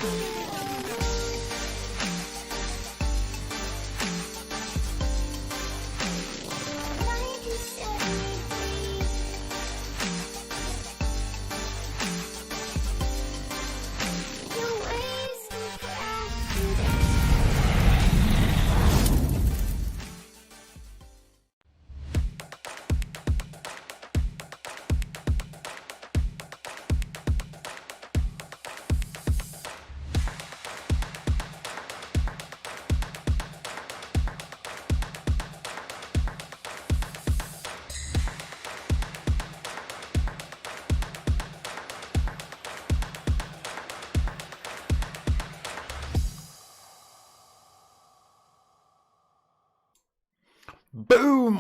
Boom!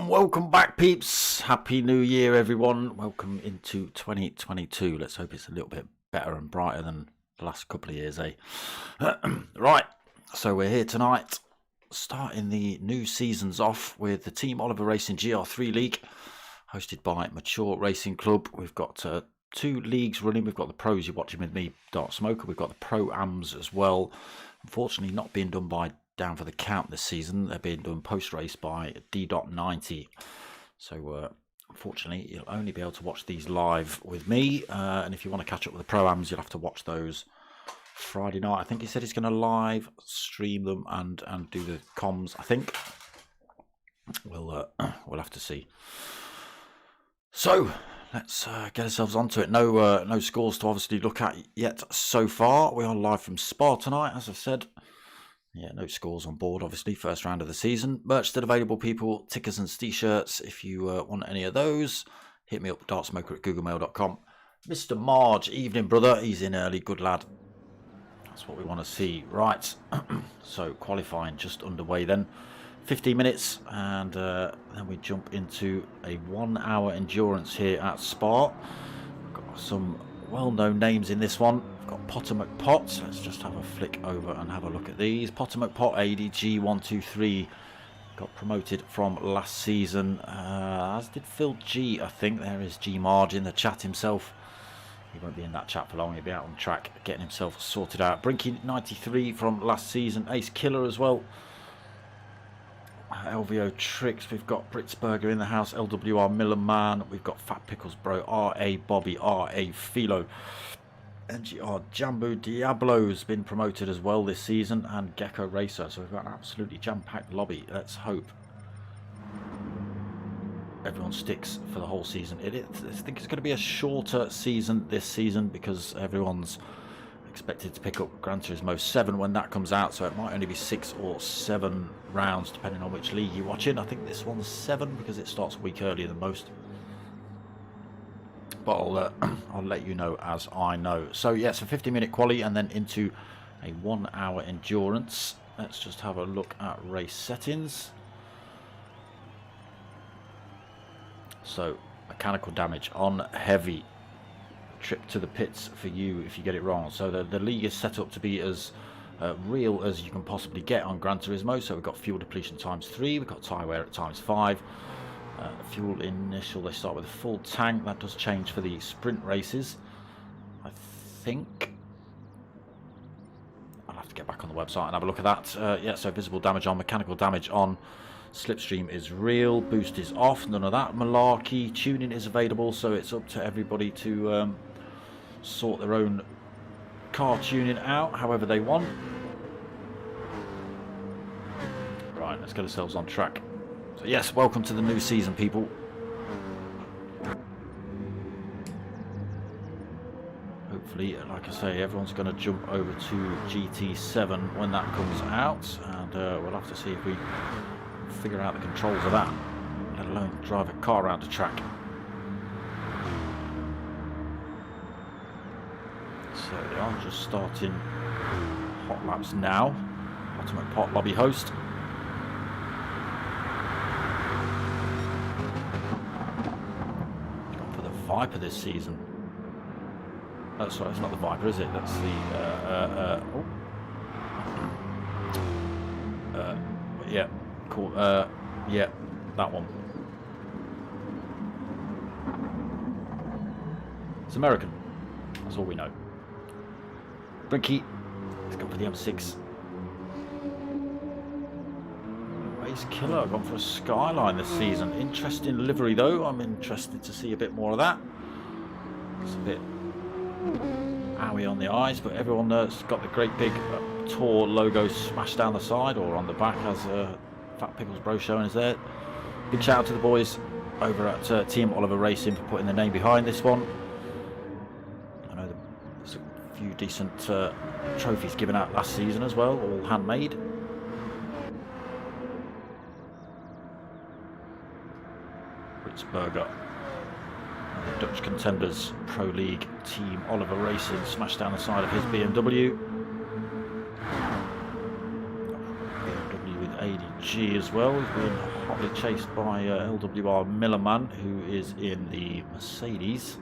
Welcome back, peeps. Happy New Year, everyone. Welcome into 2022. Let's hope it's a little bit better and brighter than the last couple of years, eh? Right, so we're here tonight, starting the new seasons off with the Team Oliver Racing Gr3 League, hosted by Mature Racing Club. We've got two leagues running. We've got the pros you're watching with me, Dark Smoker. We've got the Pro-Ams as well. Unfortunately, not being done by Down for the Count this season. They're being done post-race by D.90. So unfortunately, you'll only be able to watch these live with me. And if you want to catch up with the Pro-Ams, you'll have to watch those Friday night. I think he said he's going to live stream them and do the comms, I think. We'll have to see. So let's get ourselves onto it. No scores to obviously look at yet so far. We are live from Spa tonight, as I've said. Yeah, no scores on board, obviously. First round of the season. Merch still available, people. Tickers and t-shirts. If you want any of those, hit me up, dartsmoker@googlemail.com. Mr. Marge, evening, brother. He's in early. Good lad. That's what we want to see. Right. So, qualifying just underway then. 15 minutes. And then we jump into a 1 hour endurance here at Spa. Got some well-known names in this one. Got Potter McPot. Let's just have a flick over and have a look at these. Potter McPot, ADG 123, got promoted from last season, as did Phil G, I think. There is G Marge in the chat himself. He won't be in that chat for long. He'll be out on track getting himself sorted out. Brinky 93 from last season. Ace Killer as well. LVO Tricks. We've got Britsburger in the house. LWR Miller Man. We've got Fat Pickles Bro. RA Bobby. RA Philo. NGR Jambu Diablo's been promoted as well this season, and Gecko Racer. So we've got an absolutely jam-packed lobby. Let's hope everyone sticks for the whole season. I think it's going to be a shorter season this season because everyone's expected to pick up Gran Turismo 7 when that comes out. So it might only be 6 or 7 rounds depending on which league you're watching. I think this one's 7 because it starts a week earlier than most. But I'll let you know as I know. So yeah, it's a 50-minute quali and then into a 1 hour endurance. Let's just have a look at race settings. So mechanical damage on heavy. Trip to the pits for you if you get it wrong. So the league is set up to be as real as you can possibly get on Gran Turismo. So we've got fuel depletion ×3. We've got tyre wear at ×5. Fuel initial, they start with a full tank. That does change for the sprint races, I think. I'll have to get back on the website and have a look at that. Yeah, so visible damage on, mechanical damage on, slipstream is real, boost is off, none of that malarkey. Tuning is available, so it's up to everybody to sort their own car tuning out however they want. Right, let's get ourselves on track. So yes, welcome to the new season, people. Hopefully, like I say, everyone's going to jump over to GT7 when that comes out, and we'll have to see if we figure out the controls of that, let alone drive a car around the track. So they are just starting hot laps now. Ultimate Pot Lobby host. Viper this season. Oh, sorry, it's not the Viper, is it? That's the yeah, cool. Yeah, that one. It's American. That's all we know. Brinky He's gone for the M6. Race Killer gone for a Skyline this season. Interesting livery though. I'm interested to see a bit more of that. It's a bit owie on the eyes, but everyone's got the great big Tour logo smashed down the side or on the back, as Fat Pickles Bro showing us there. Big shout out to the boys over at Team Oliver Racing for putting their name behind this one. I know there's a few decent trophies given out last season as well, all handmade. Ritzberger, the Dutch Contenders Pro League Team Oliver Racing, smashed down the side of his BMW. BMW with ADG as well. He's being hotly chased by LWR Millerman, who is in the Mercedes.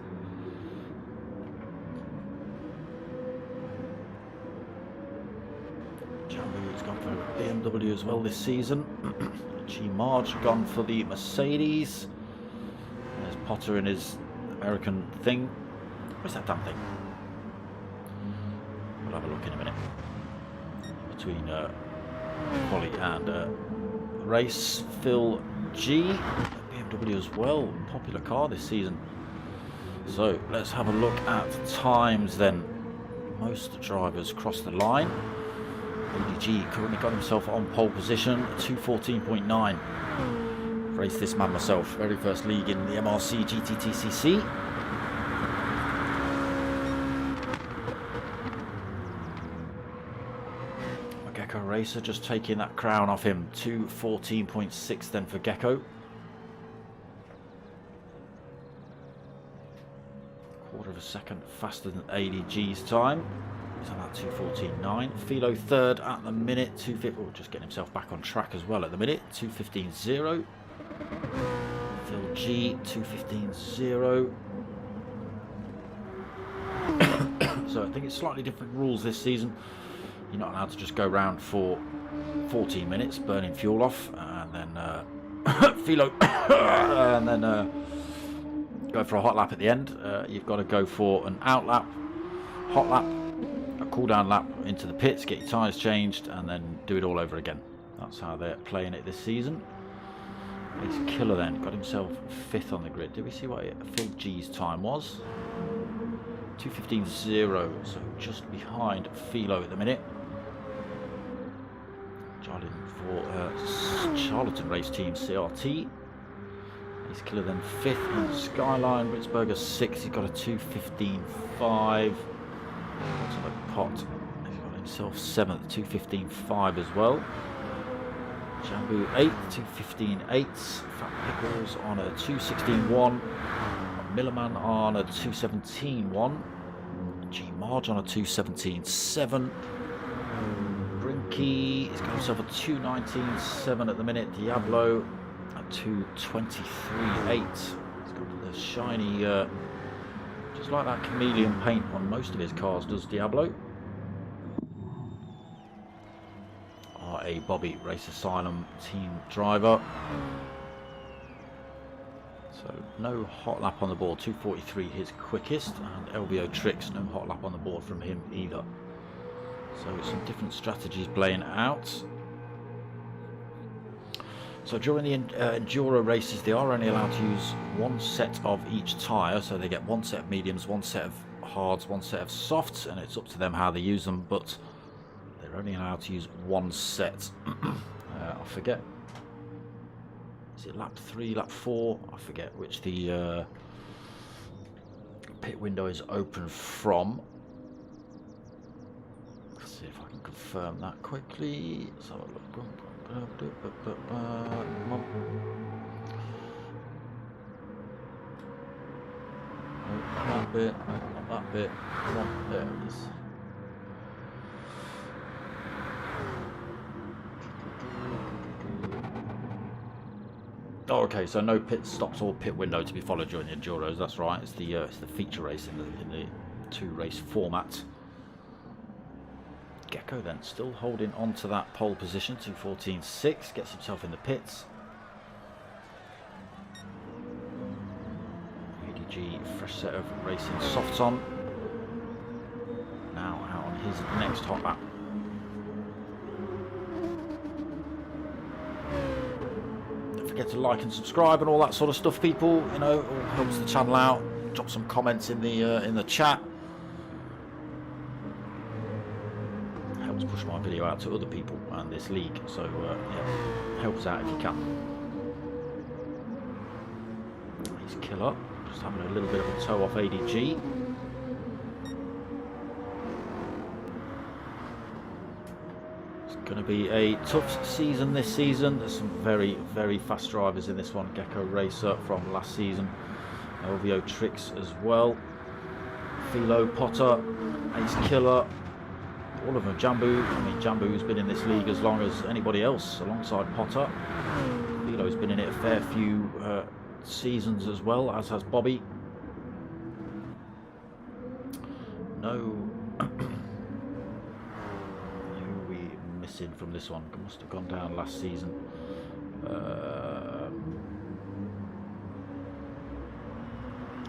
Jambu's gone for BMW as well this season. G Marge gone for the Mercedes. There's Potter in his American thing. Where's that damn thing? We'll have a look in a minute. Between Quali and race. Phil G. BMW as well. Popular car this season. So let's have a look at times then. Most drivers cross the line. ADG currently got himself on pole position. 2:14.9. Raced this man myself, very first league in the MRC GTTCC. Gecko Racer just taking that crown off him. 2:14.6 then for Gecko. Quarter of a second faster than ADG's time. He's on that 2:14.9. Philo third at the minute. 2:50. Oh, just getting himself back on track as well at the minute. 2:15.0. Phil G 2:15.0. So I think it's slightly different rules this season. You're not allowed to just go round for 14 minutes burning fuel off and then Philo and then go for a hot lap at the end. You've got to go for an out lap, hot lap, a cool down lap into the pits, get your tyres changed, and then do it all over again. That's how they're playing it this season. Race Killer then got himself 5th on the grid. Did we see what Phil G's time was? 2:15.0, so just behind Philo at the minute. Charlie for Charlton Race Team CRT. Race Killer then 5th in Skyline. Ritzberger 6th. He's got a 2:15.5. What's on the pot? He's got himself 7th, 2:15.5 as well. Jambu 8th, 2:15.8. Fat Pickles on a 2:16.1. Millerman on a 2:17.1. G Marge on a 2:17.7. Brinky, he's got himself a 2:19.7 at the minute. Diablo at 2:23.8. He's got the shiny, just like that chameleon paint on most of his cars does Diablo. A Bobby Race Asylum team driver. So no hot lap on the board. 2:43 his quickest, and LBO Tricks, no hot lap on the board from him either. So some different strategies playing out. So during the Enduro races, they are only allowed to use one set of each tyre. So they get one set of mediums, one set of hards, one set of softs, and it's up to them how they use them. But they're only allowed to use one set. I forget. Is it lap 3, lap 4? I forget which the pit window is open from. Let's see if I can confirm that quickly. Let's have a look. Not that bit, not that bit. Come on, there it is. Oh, okay, so no pit stops or pit window to be followed during the Enduros. That's right. It's the feature race in the 2-race format. Gecko then still holding on to that pole position. 2:14.6, gets himself in the pits. ADG fresh set of racing softs on. Now out on his next hot lap. forget to like and subscribe and all that sort of stuff, people. You know, it all helps the channel out. Drop some comments in the chat. Helps push my video out to other people and this league. So yeah, help us out if you can. He's killer. Just having a little bit of a toe off ADG. Going to be a tough season this season. There's some very, very fast drivers in this one. Gecko Racer from last season, LVO Tricks as well, Philo, Potter, Ace Killer, Oliver Jambu. I mean, Jambu's been in this league as long as anybody else alongside Potter. Philo's been in it a fair few seasons as well, as has Bobby. No from this one, must have gone down last season.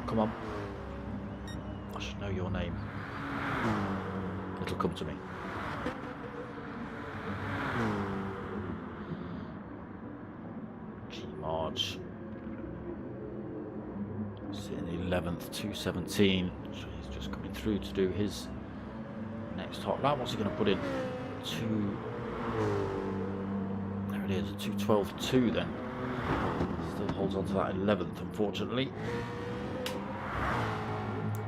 Come on, I should know your name. It'll come to me. G Marge sitting 11th, 217. He's just coming through to do his next hot lap. What's he going to put in? There it is, a 2:12.2 then. Still holds on to that 11th, unfortunately.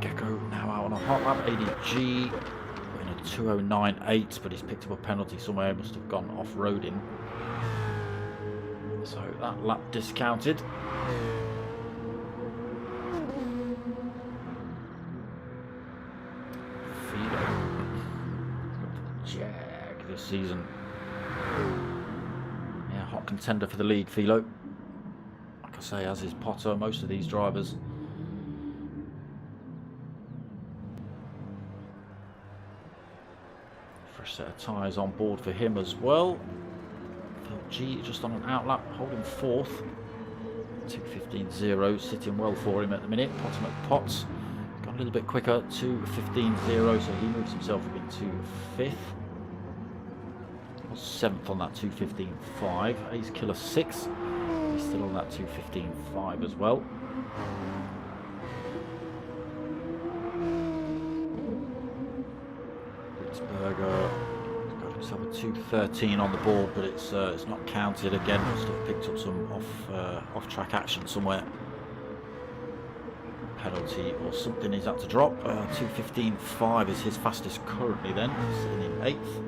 Gecko now out on a hot lap. ADG in a 2:09.8, but he's picked up a penalty somewhere. He must have gone off-roading. So that lap discounted. This season, yeah, hot contender for the league, Philo. Like I say, as is Potter, most of these drivers. Fresh set of tyres on board for him as well. Phil G just on an outlap, holding 4th. 2:15.0, sitting well for him at the minute. Potter McPotts got a little bit quicker, 2:15.0, so he moves himself into 5th. 7th on that 2:15.5. Ace Killer 6th. He's still on that 2:15.5 as well. Blitzberger got himself a 2:13 on the board, but it's not counted again. Must have picked up some off-track action somewhere. Penalty or something he's had to drop. 2:15.5 is his fastest currently. Then sitting in 8th.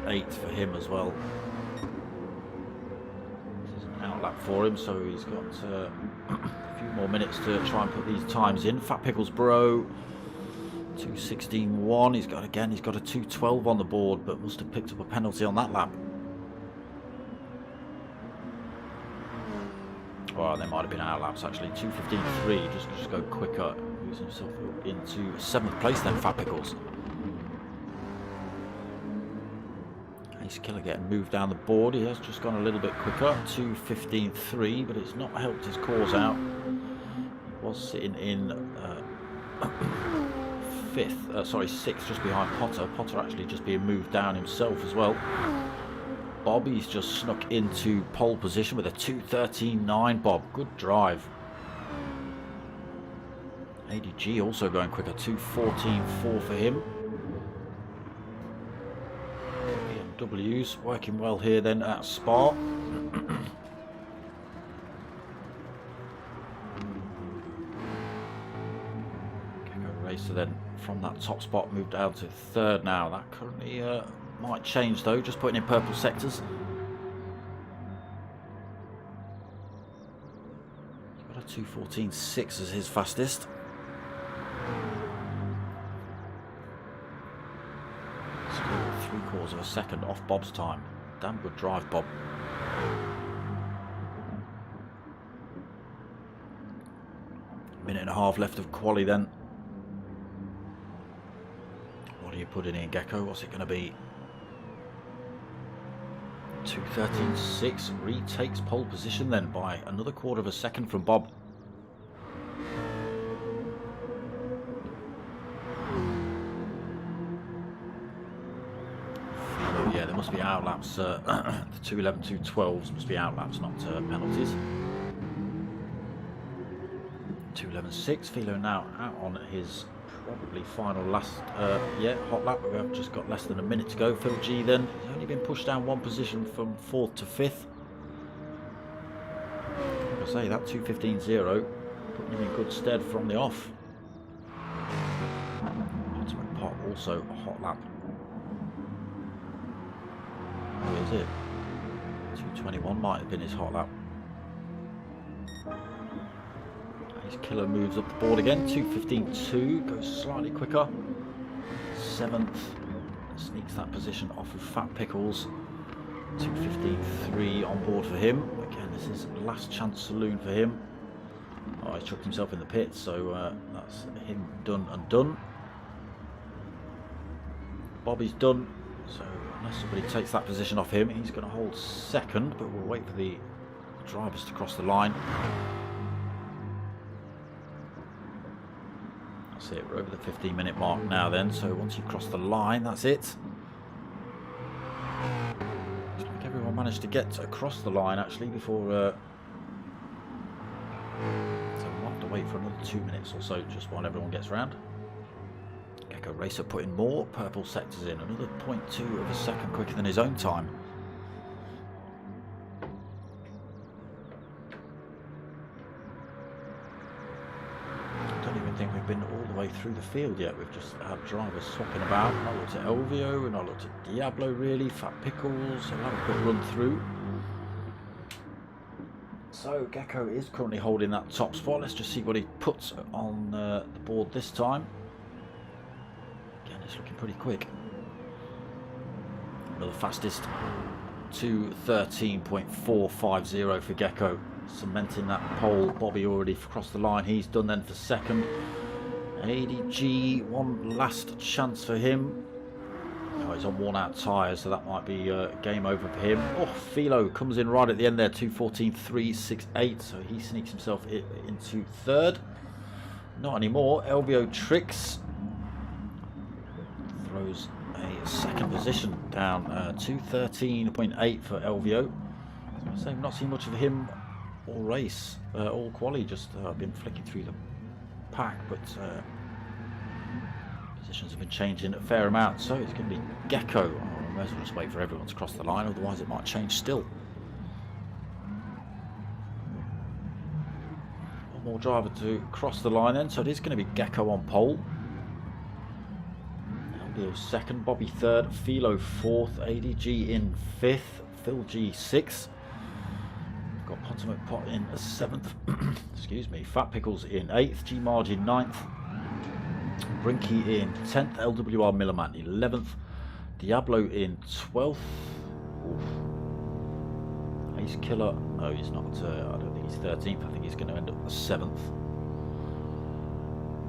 8th for him as well. This is an outlap for him, so he's got a few more minutes to try and put these times in. Fat Pickles Bro, 2:16.1. He's got a 2:12 on the board, but must have picked up a penalty on that lap. Well, there might have been outlaps actually. 2:15.3, just go quicker. Moves himself into 7th place then, Fat Pickles. Ace Killer getting moved down the board. He has just gone a little bit quicker, 2:15.3, but it's not helped his cause out. He was sitting in 6th, just behind Potter. Potter actually just being moved down himself as well. Bobby's just snuck into pole position with a 2:13.9. Bob, good drive. ADG also going quicker, 2:14.4 for him. BMW's working well here then at Spa. Gecko Racer then from that top spot moved down to 3rd now. That currently might change though, just putting in purple sectors. He's got a 2:14.6 as his fastest. Still 3/4 of a second off Bob's time. Damn good drive, Bob. Minute and a half left of quali then. What are you putting in, Gecko? What's it going to be? 2:13.6 retakes pole position then by another 1/4 of a second from Bob. must be outlaps. The 211, 212s must be outlaps, not penalties. 211.6. Philo now out on his probably final last hot lap. We've just got less than a minute to go. Phil G then, he's only been pushed down one position from 4th to 5th. Like I say, that 2:15.0 putting him in good stead from the off. Ultimate Pot also a hot lap. Who is it? 2:21 might have been his hot lap. His Killer moves up the board again. 2:15.2 goes slightly quicker. 7th sneaks that position off of Fat Pickles. 2:15.3 on board for him. Again, this is last chance saloon for him. Oh, he's chucked himself in the pit, so that's him done and done. Bobby's done, so unless somebody takes that position off him, he's going to hold 2nd, but we'll wait for the drivers to cross the line. That's it, we're over the 15-minute mark now then, so once you cross the line, that's it. Looks like everyone managed to get across the line actually before... so we'll have to wait for another 2 minutes or so just while everyone gets round. Gecko Racer putting more purple sectors in, another 0.2 of a second quicker than his own time. I don't even think we've been all the way through the field yet. We've just had drivers swapping about. I looked at Elvio and I looked at Diablo really, Fat Pickles, so we'll have a quick run through. So Gecko is currently holding that top spot. Let's just see what he puts on the board this time. Again, it's looking pretty quick. Another fastest 2:13.450 for Gecko, cementing that pole. Bobby already crossed the line. He's done then for 2nd. ADG, one last chance for him. Oh, he's on worn out tyres, so that might be game over for him. Oh, Philo comes in right at the end there, 2:14.368, so he sneaks himself into 3rd. Not anymore. Elvio Tricks throws a 2nd position down, 2:13.8 for Elvio. As I say, I've not seen much of him all race, all quali, just been flicking through the pack, but positions have been changing a fair amount, so it's going to be Gecko. Oh, I may as well just wait for everyone to cross the line, otherwise it might change still. One more driver to cross the line then, so it is going to be Gecko on pole. Elvio 2nd, Bobby 3rd, Philo 4th, ADG in 5th, Phil G 6th. Got Ultimate Pot in 7th, excuse me, Fat Pickles in 8th, G Margin 9th, Brinky in 10th, LWR Millerman 11th, Diablo in 12th. Oof. Ace Killer, no he's not, I don't think he's 13th, I think he's going to end up 7th.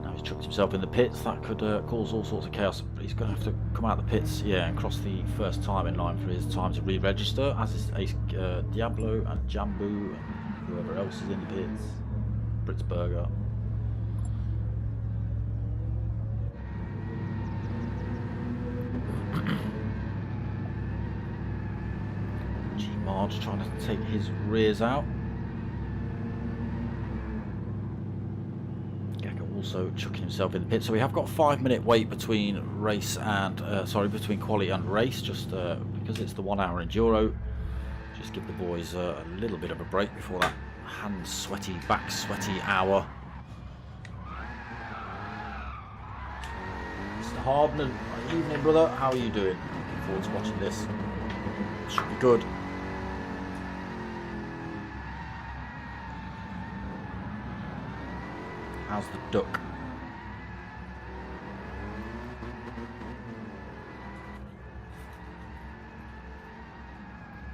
Now he's chucked himself in the pits, that could cause all sorts of chaos, but he's going to have to come out of the pits, yeah, and cross the first time in line for his time to re-register, as is Ace Diablo and Jambu and whoever else is in the pits, Britzberger. G-Marge trying to take his rears out. Gecko also chucking himself in the pit. So we have got a 5-minute wait between race and between quali and race, just because it's the 1 hour enduro. Just give the boys a little bit of a break before that hand sweaty, back sweaty hour. Mr. Hardman, evening brother, how are you doing? Looking forward to watching this. Should be good. How's the duck?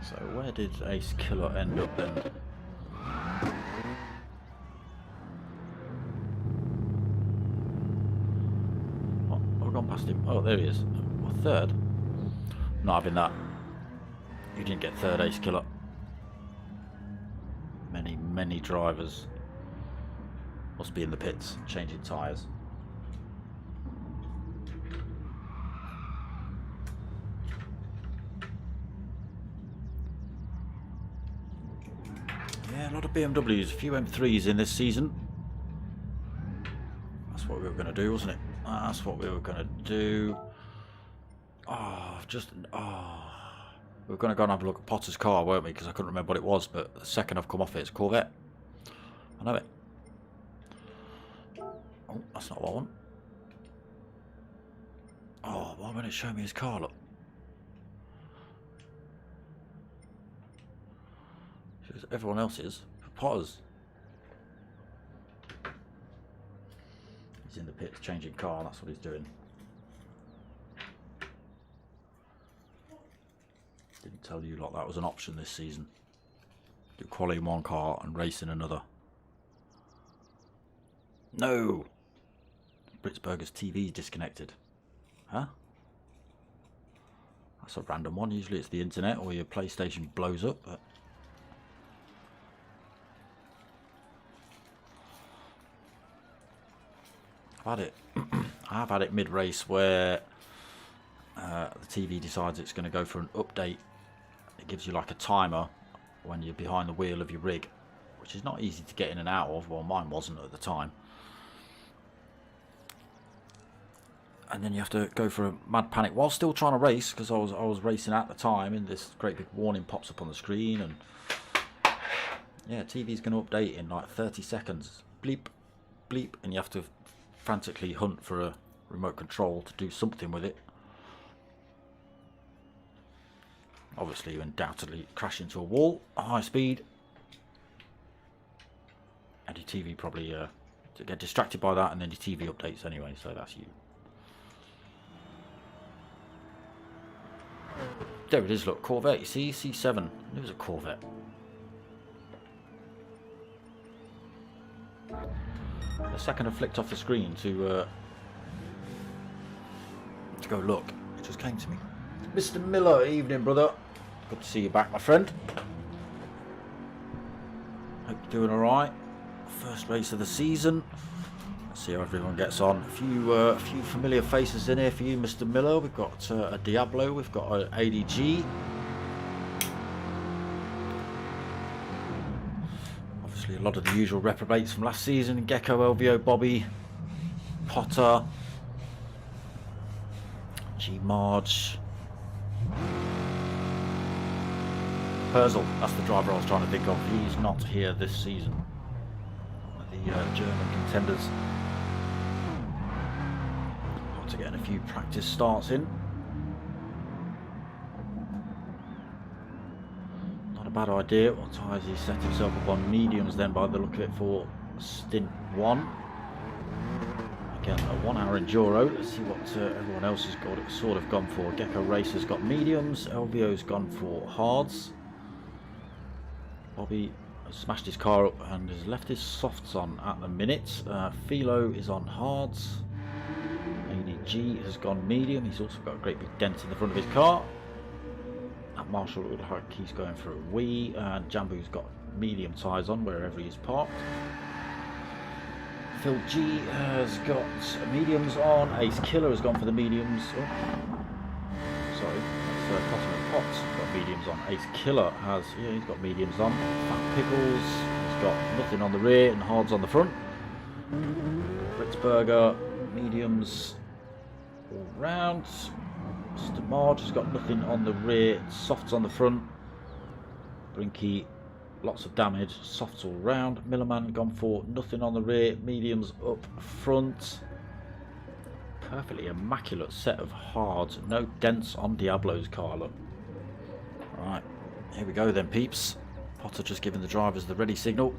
So where did Ace Killer end up then? Oh, I've gone past him. Oh, there he is. Well, 3rd? Not having that. You didn't get 3rd, Ace Killer. Many drivers must be in the pits, changing tyres. lot of BMWs, a few M3s in this season. That's what we were going to do, wasn't it? That's what we were going to do. We were going to go and have a look at Potter's car, weren't we? Because I couldn't remember what it was, but the second I've come off it, it's a Corvette. I know it. Oh, that's not what I want. Oh, why won't it show me his car? Look. Shows everyone else's. Potter's. He's in the pits changing car, that's what he's doing. Didn't tell you like that was an option this season. Do quality in one car and race in another. No! Britzberger's TV is disconnected. Huh? That's a random one. Usually it's the internet or your PlayStation blows up, but I've had it. I've had it mid-race where the TV decides it's going to go for an update. It gives you like a timer when you're behind the wheel of your rig, which is not easy to get in and out of. Well, mine wasn't at the time. And then you have to go for a mad panic while still trying to race, because I was racing at the time, and this great big warning pops up on the screen, and yeah, TV's going to update in like 30 seconds. Bleep, bleep, and you have to frantically hunt for a remote control to do something with it. Obviously, you undoubtedly crash into a wall at high speed, and your TV probably get distracted by that, and then your TV updates anyway, so that's you. There it is, look, Corvette, you see, C7, it was a Corvette. The second I flicked off the screen to go look, it just came to me. Mr. Miller, evening brother. Good to see you back, my friend. Hope you're doing alright. First race of the season. Let's see how everyone gets on. A few familiar faces in here for you, Mr. Miller. We've got a Diablo, we've got an ADG. Obviously a lot of the usual reprobates from last season. Gecko, LVO, Bobby, Potter, G Marge, Perzel, that's the driver I was trying to think of. He's not here this season. One of the German contenders. To getting a few practice starts in. Not a bad idea. What tyres he set himself up on? Mediums then by the look of it for stint 1. Again, a 1 hour enduro. Let's see what everyone else has got. It's sort of gone for. Gecko Racer's got mediums. LVO's gone for hards. Bobby has smashed his car up and has left his softs on at the minute. Philo is on hards. ADG has gone medium. He's also got a great big dent in the front of his car. At Marshall it looks like he's going for a wee, and Jambu's got medium tyres on wherever he's parked. Phil G has got mediums on. Ace Killer has gone for the mediums. Oh, sorry, that's Cotton Potts got mediums on. Ace Killer has, yeah, he's got mediums on. Fat Pickles has got nothing on the rear and hards on the front. Britzberger, mediums all round. Mr. Marge has got nothing on the rear, softs on the front. Brinky, lots of damage, softs all round. Millerman gone for nothing on the rear, mediums up front. Perfectly immaculate set of hards, no dents on Diablo's car, look. Right, here we go then, peeps. Potter just giving the drivers the ready signal.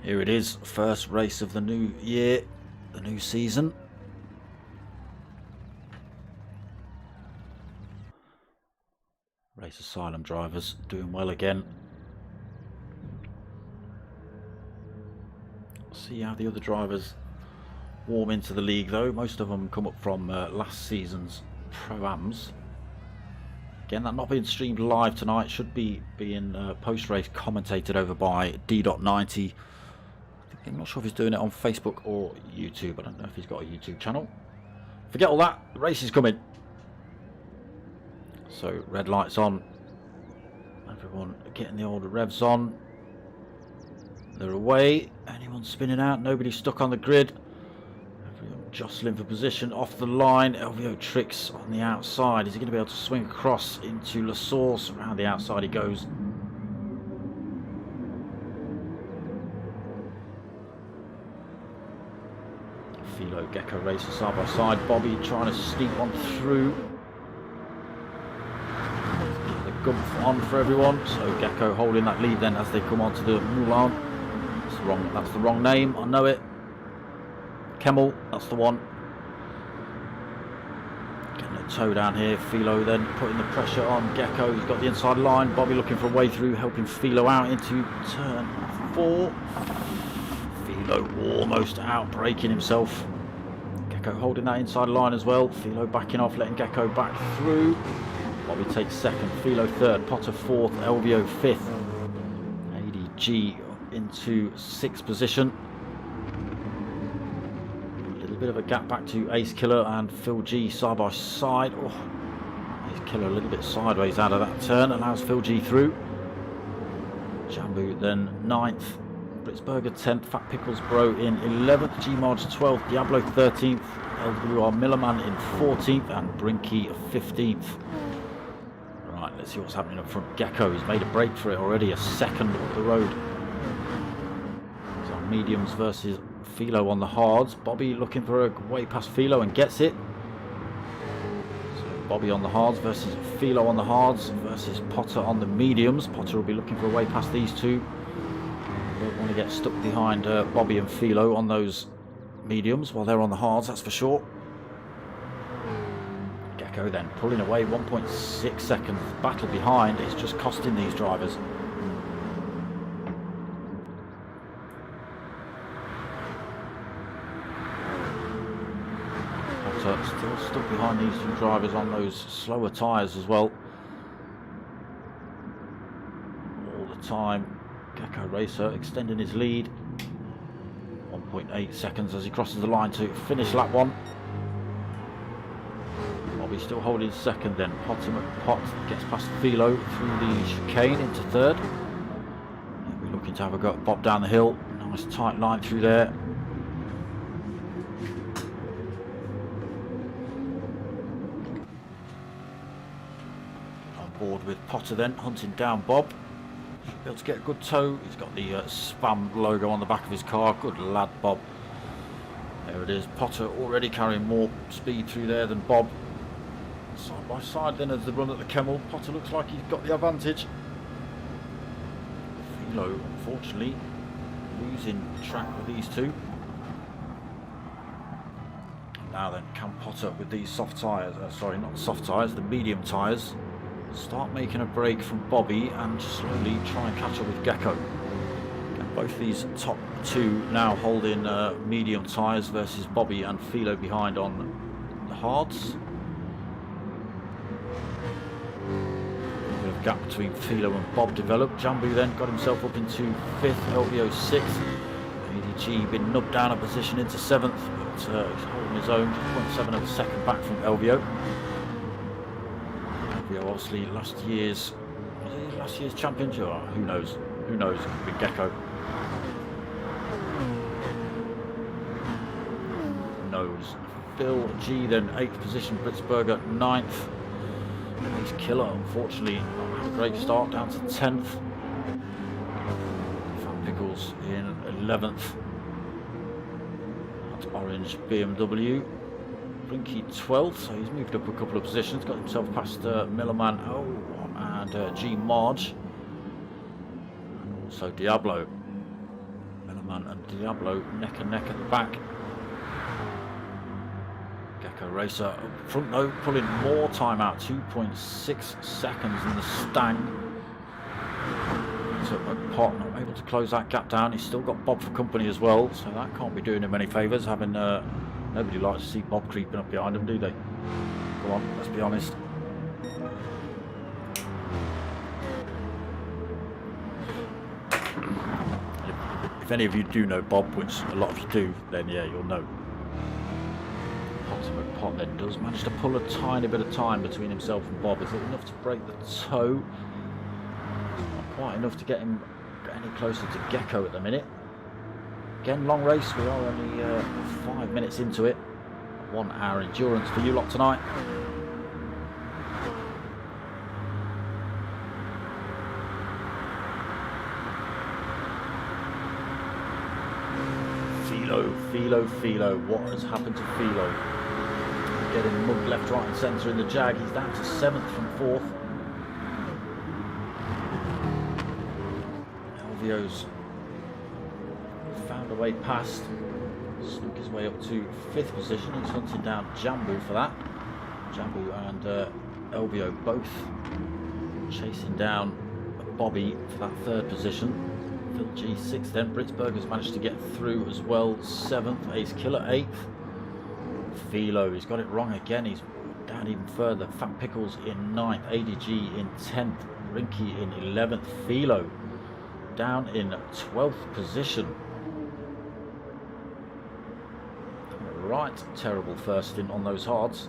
Here it is, first race of the new year, the new season. Race Asylum drivers doing well again. See how the other drivers warm into the league though. Most of them come up from last season's Pro-Ams. Again, that not being streamed live tonight, should be being post-race commentated over by D.90. I'm not sure if he's doing it on Facebook or YouTube. I don't know if he's got a YouTube channel. Forget all that. The race is coming. So red lights on. Everyone getting the old revs on. They're away. Anyone spinning out? Nobody stuck on the grid. Everyone jostling for position off the line. LVO tricks on the outside. Is he going to be able to swing across into La Source? Around the outside he goes. Philo, Gecko racing side by side. Bobby trying to sneak one through. Get the gump on for everyone. So Gecko holding that lead then as they come onto the Moulin. That's the wrong name, I know it. Kemmel, that's the one. Getting a toe down here. Philo then putting the pressure on Gecko. He's got the inside line. Bobby looking for a way through, helping Philo out into turn 4. Philo almost out, braking himself. Gecko holding that inside line as well. Philo backing off, letting Gecko back through. Bobby takes second. Philo third. Potter fourth. LVO fifth. ADG into 6th position. A little bit of a gap back to Ace Killer and Phil G side by side. Oh, Ace Killer a little bit sideways out of that turn, allows Phil G through. Jambu then 9th. Britzberger 10th, Fat Pickles Bro in 11th, G-Marge 12th, Diablo 13th, LWR Millerman in 14th, and Brinky 15th. Right, let's see what's happening up front. Gecko, he's made a break for it already, a second up the road. So mediums versus Philo on the hards. Bobby looking for a way past Philo and gets it. So Bobby on the hards versus Philo on the hards versus Potter on the mediums. Potter will be looking for a way past these two. Don't want to get stuck behind Bobby and Philo on those mediums while they're on the hards, that's for sure. Gecko then pulling away 1.6 seconds. Battle behind is just costing these drivers. Potter still stuck behind these two drivers on those slower tyres as well. All the time. Gecko Racer extending his lead. 1.8 seconds as he crosses the line to finish lap 1. Bobby still holding second then. Pot gets past Philo through the chicane into 3rd. We're looking to have a go at Bob down the hill. Nice tight line through there. On board with Potter then, hunting down Bob. Should be able to get a good tow. He's got the spam logo on the back of his car. Good lad, Bob. There it is. Potter already carrying more speed through there than Bob. Side by side then as they run at the Kemmel. Potter looks like he's got the advantage. Philo, unfortunately, losing track with these two. Now then, can Potter with these soft tyres, sorry, not soft tyres, the medium tyres, start making a break from Bobby and slowly try and catch up with Gecko. Both these top two now holding medium tyres versus Bobby and Philo behind on the hards. A bit of gap between Philo and Bob developed. Jambu then got himself up into 5th, LVO 6th. ADG been nubbed down a position into 7th, but he's holding his own, just 0.7 of a second back from LVO. Obviously last year's champion, or who knows, with Gecko. Knows. Phil G then 8th position, Britzberger 9th. Ace Killer unfortunately not had a great start, down to 10th. Fat Pickles in 11th. That's orange BMW. Brinky 12th, so he's moved up a couple of positions, got himself past Millerman and G-Marge, and also Diablo. Millerman and Diablo neck and neck at the back. Gecko Racer up front though, pulling more time out, 2.6 seconds in the Stang. So Pot not able to close that gap down. He's still got Bob for company as well, so that can't be doing him any favours, having nobody likes to see Bob creeping up behind him, do they? Come on, let's be honest. If any of you do know Bob, which a lot of you do, then yeah, you'll know. Ultimate Pot then does manage to pull a tiny bit of time between himself and Bob. Is it enough to break the toe? Not quite enough to get him any closer to Gecko at the minute. Again, long race. We are only 5 minutes into it. 1 hour endurance for you lot tonight. Philo. What has happened to Philo? Getting mugged left, right and centre in the Jag. He's down to 7th from 4th. Elvio's found a way past. Snuck his way up to 5th position. He's hunting down Jambu for that. Jambu and Elvio both chasing down Bobby for that 3rd position. Phil G 6th then. Britsberger's managed to get through as well. 7th. Ace Killer 8th. Philo, he's got it wrong again. He's down even further. Fat Pickles in 9th. ADG in 10th. Rinky in 11th. Philo down in 12th position. Right, terrible first in on those hards.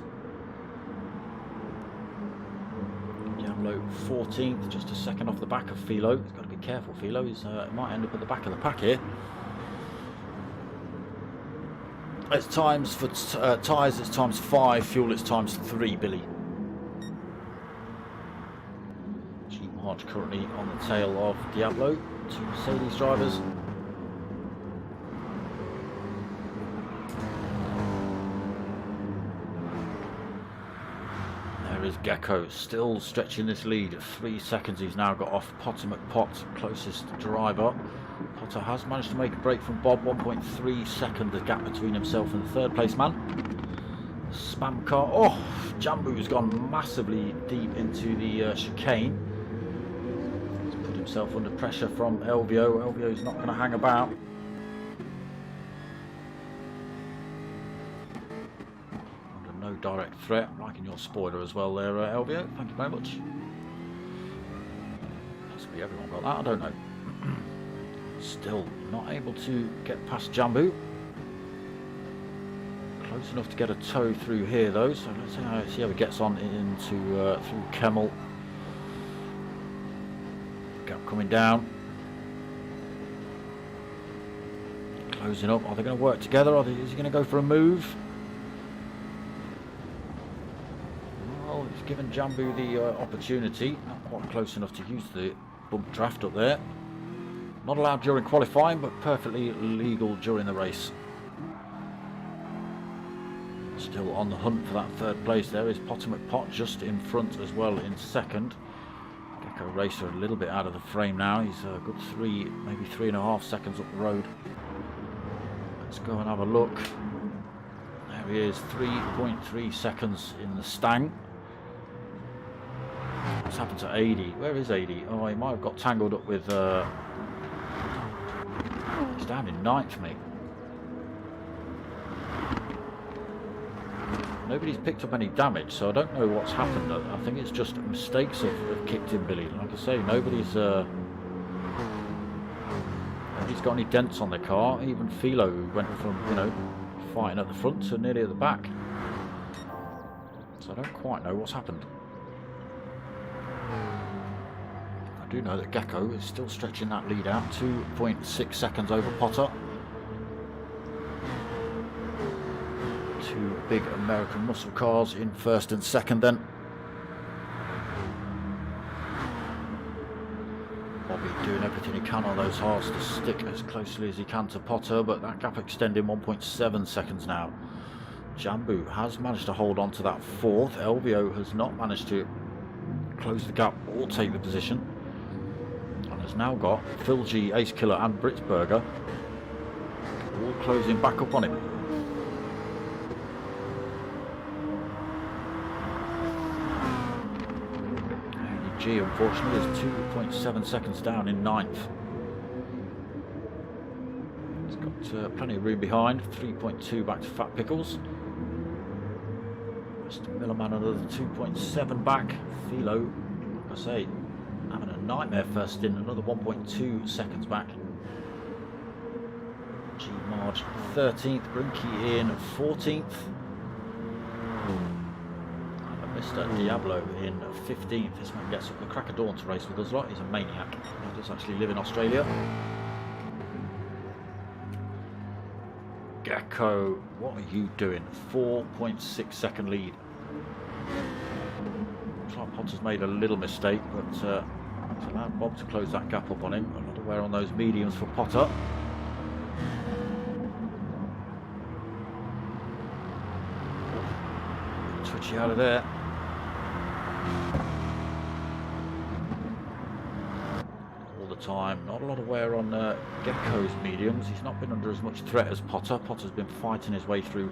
Diablo 14th, just a second off the back of Philo. He's got to be careful, Philo. He might end up at the back of the pack here. It's times for tyres, it's times 5. Fuel, it's times 3, Billy. Cheap March currently on the tail of Diablo. 2 Mercedes drivers. Is Gecko still stretching this lead. 3 seconds he's now got off Potter McPot, closest driver. Potter has managed to make a break from Bob. 1.3 second the gap between himself and the 3rd place man. Spam car. Oh, Jambu's gone massively deep into the chicane. He's put himself under pressure from Elvio. Elvio's not going to hang about. Direct threat. I'm liking your spoiler as well there, Elvio. Thank you very much. Possibly everyone got that, I don't know. Still not able to get past Jambu. Close enough to get a toe through here though, so let's see how he gets on into through Kemmel. Gap coming down. Closing up. Are they going to work together? Is he going to go for a move? He's given Jambu the opportunity. Not quite close enough to use the bump draft up there. Not allowed during qualifying, but perfectly legal during the race. Still on the hunt for that 3rd place. There is Potter McPot just in front as well in 2nd. Gecko Racer a little bit out of the frame now. He's a good 3, maybe 3.5 seconds up the road. Let's go and have a look. There he is, 3.3 seconds in the Stang. What's happened to 80? Where is 80? Oh, he might have got tangled up with... He's down in 9th, mate. Nobody's picked up any damage, so I don't know what's happened. I think it's just mistakes have kicked in, Billy. Like I say, nobody's got any dents on their car. Even Philo went from, you know, fighting at the front to nearly at the back. So I don't quite know what's happened. I do know that Gecko is still stretching that lead out. 2.6 seconds over Potter. 2 big American muscle cars in 1st and 2nd then. Bobby doing everything he can on those hards to stick as closely as he can to Potter, but that gap extending 1.7 seconds now. Jambu has managed to hold on to that 4th. Elvio has not managed to close the gap or take the position. And has now got Phil G, Ace Killer and Britsberger all closing back up on him. G unfortunately is 2.7 seconds down in 9th. He's got plenty of room behind. 3.2 back to Fat Pickles. Mr. Millerman another 2.7 back. Philo, like I say, having a nightmare first in, another 1.2 seconds back. Marge 13th, Brinky in 14th. And Mr. Diablo in 15th. This man gets up the crack of dawn to race with us lot. He's a maniac. He does actually live in Australia. Gecko, what are you doing? 4.6 second lead. Looks like Potter's made a little mistake, but it's allowed Bob to close that gap up on him. A lot of wear on those mediums for Potter. Twitchy out of there. All the time. Not a lot of wear on Gecko's mediums. He's not been under as much threat as Potter. Potter's been fighting his way through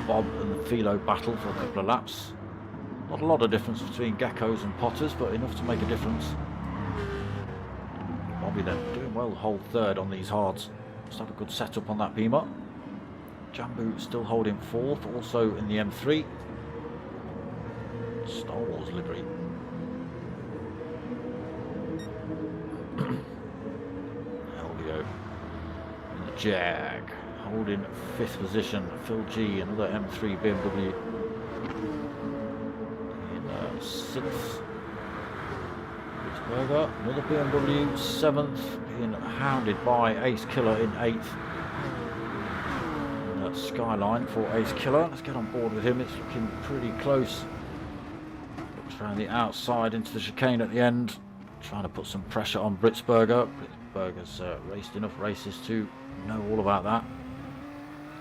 Bob and the Philo battle for a couple of laps. Not a lot of difference between Gecko's and Potter's, but enough to make a difference. Bobby then doing well, hold third on these hards. Must have a good setup on that Beamer. Jambu still holding fourth, also in the M3. Star Wars livery. Helvio in the Jag, holding fifth position. Phil G, another M3 BMW in sixth. Blitzberger, another BMW, seventh, being hounded by Ace Killer in eighth. Skyline for Ace Killer. Let's get on board with him. It's looking pretty close. Looks around the outside into the chicane at the end, trying to put some pressure on Blitzberger. Blitzberger's raced enough races to know all about that.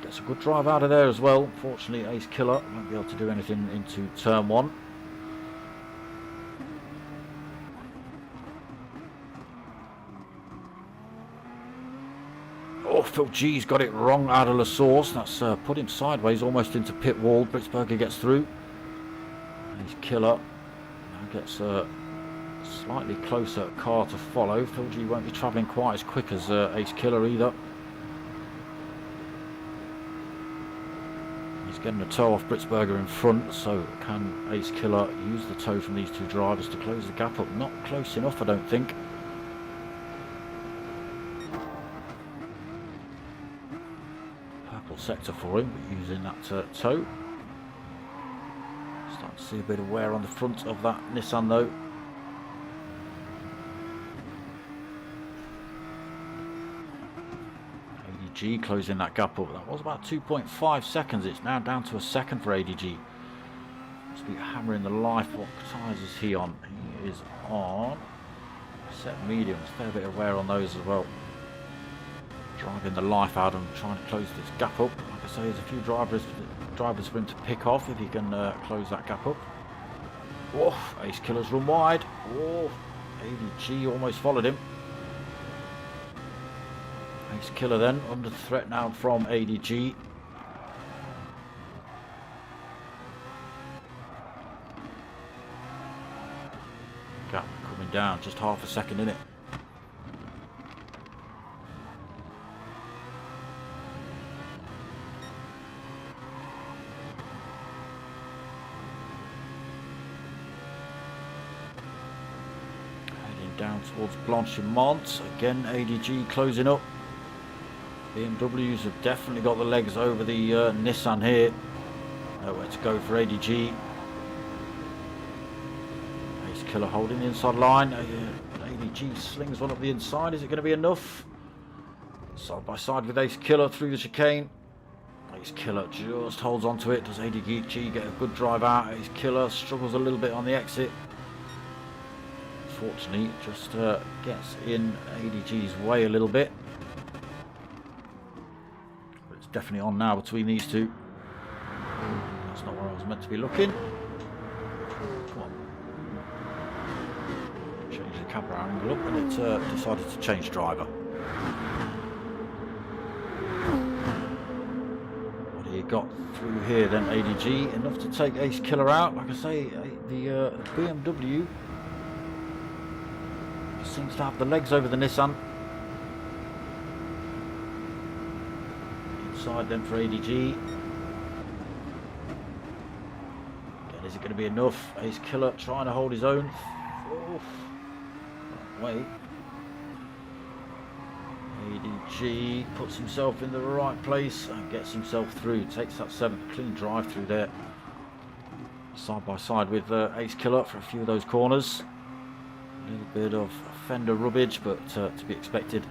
Gets a good drive out of there as well. Fortunately, Ace Killer won't be able to do anything into turn one. Oh, Phil G's got it wrong out of the source. That's put him sideways almost into pit wall. Blitzberger gets through. Ace Killer now gets a slightly closer car to follow. Phil G won't be travelling quite as quick as Ace Killer either. He's getting a toe off Blitzberger in front, so can Ace Killer use the toe from these two drivers to close the gap up? Not close enough, I don't think. Sector for him, but using that toe. Starting to see a bit of wear on the front of that Nissan though. ADG closing that gap up. That was about 2.5 seconds. It's now down to a second for ADG. Must be hammering the life. What tyres is he on? He is on set mediums. Fair bit of wear on those as well. Driving the life out and trying to close this gap up. Like I say, there's a few drivers for him to pick off if he can close that gap up. Oh, Ace Killer's run wide. Oh, ADG almost followed him. Ace Killer then under threat now from ADG. Gap coming down, just half a second in it. Down towards Blanchimont. Again, ADG closing up. BMWs have definitely got the legs over the Nissan here. Nowhere to go for ADG. Ace Killer holding the inside line. ADG slings one up the inside. Is it going to be enough? Side by side with Ace Killer through the chicane. Ace Killer just holds on to it. Does ADG get a good drive out? Ace Killer struggles a little bit on the exit. Fortunately, just gets in ADG's way a little bit. But it's definitely on now between these two. That's not where I was meant to be looking. Come on. Change the camera angle up and it decided to change driver. What do you got through here then, ADG? Enough to take Ace Killer out. Like I say, the BMW seems to have the legs over the Nissan. Inside then for ADG. Again, is it going to be enough? Ace Killer trying to hold his own. Oof. Wait. ADG G puts himself in the right place and gets himself through. Takes that 7th, clean drive through there. Side by side with Ace Killer for a few of those corners. A little bit of fender rubbage, but to be expected.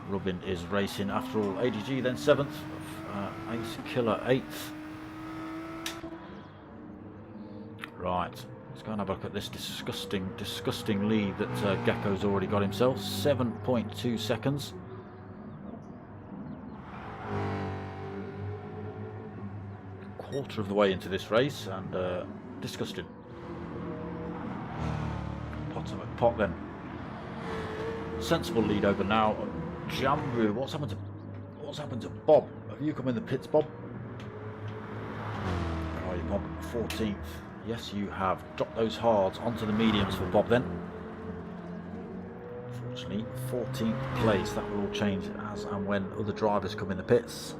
Rubbin is racing after all. ADG then 7th, Ace Killer 8th. Right, let's go and have a look at this disgusting lead that Gecko's already got himself. 7.2 seconds. Quarter of the way into this race and disgusted. Potter McPot then. Sensible lead over now. Jambu, what's happened to Bob? Have you come in the pits, Bob? Where are you, Bob? 14th. Yes, you have. Dropped those hards onto the mediums for Bob then. Unfortunately, 14th place. That will all change as and when other drivers come in the pits.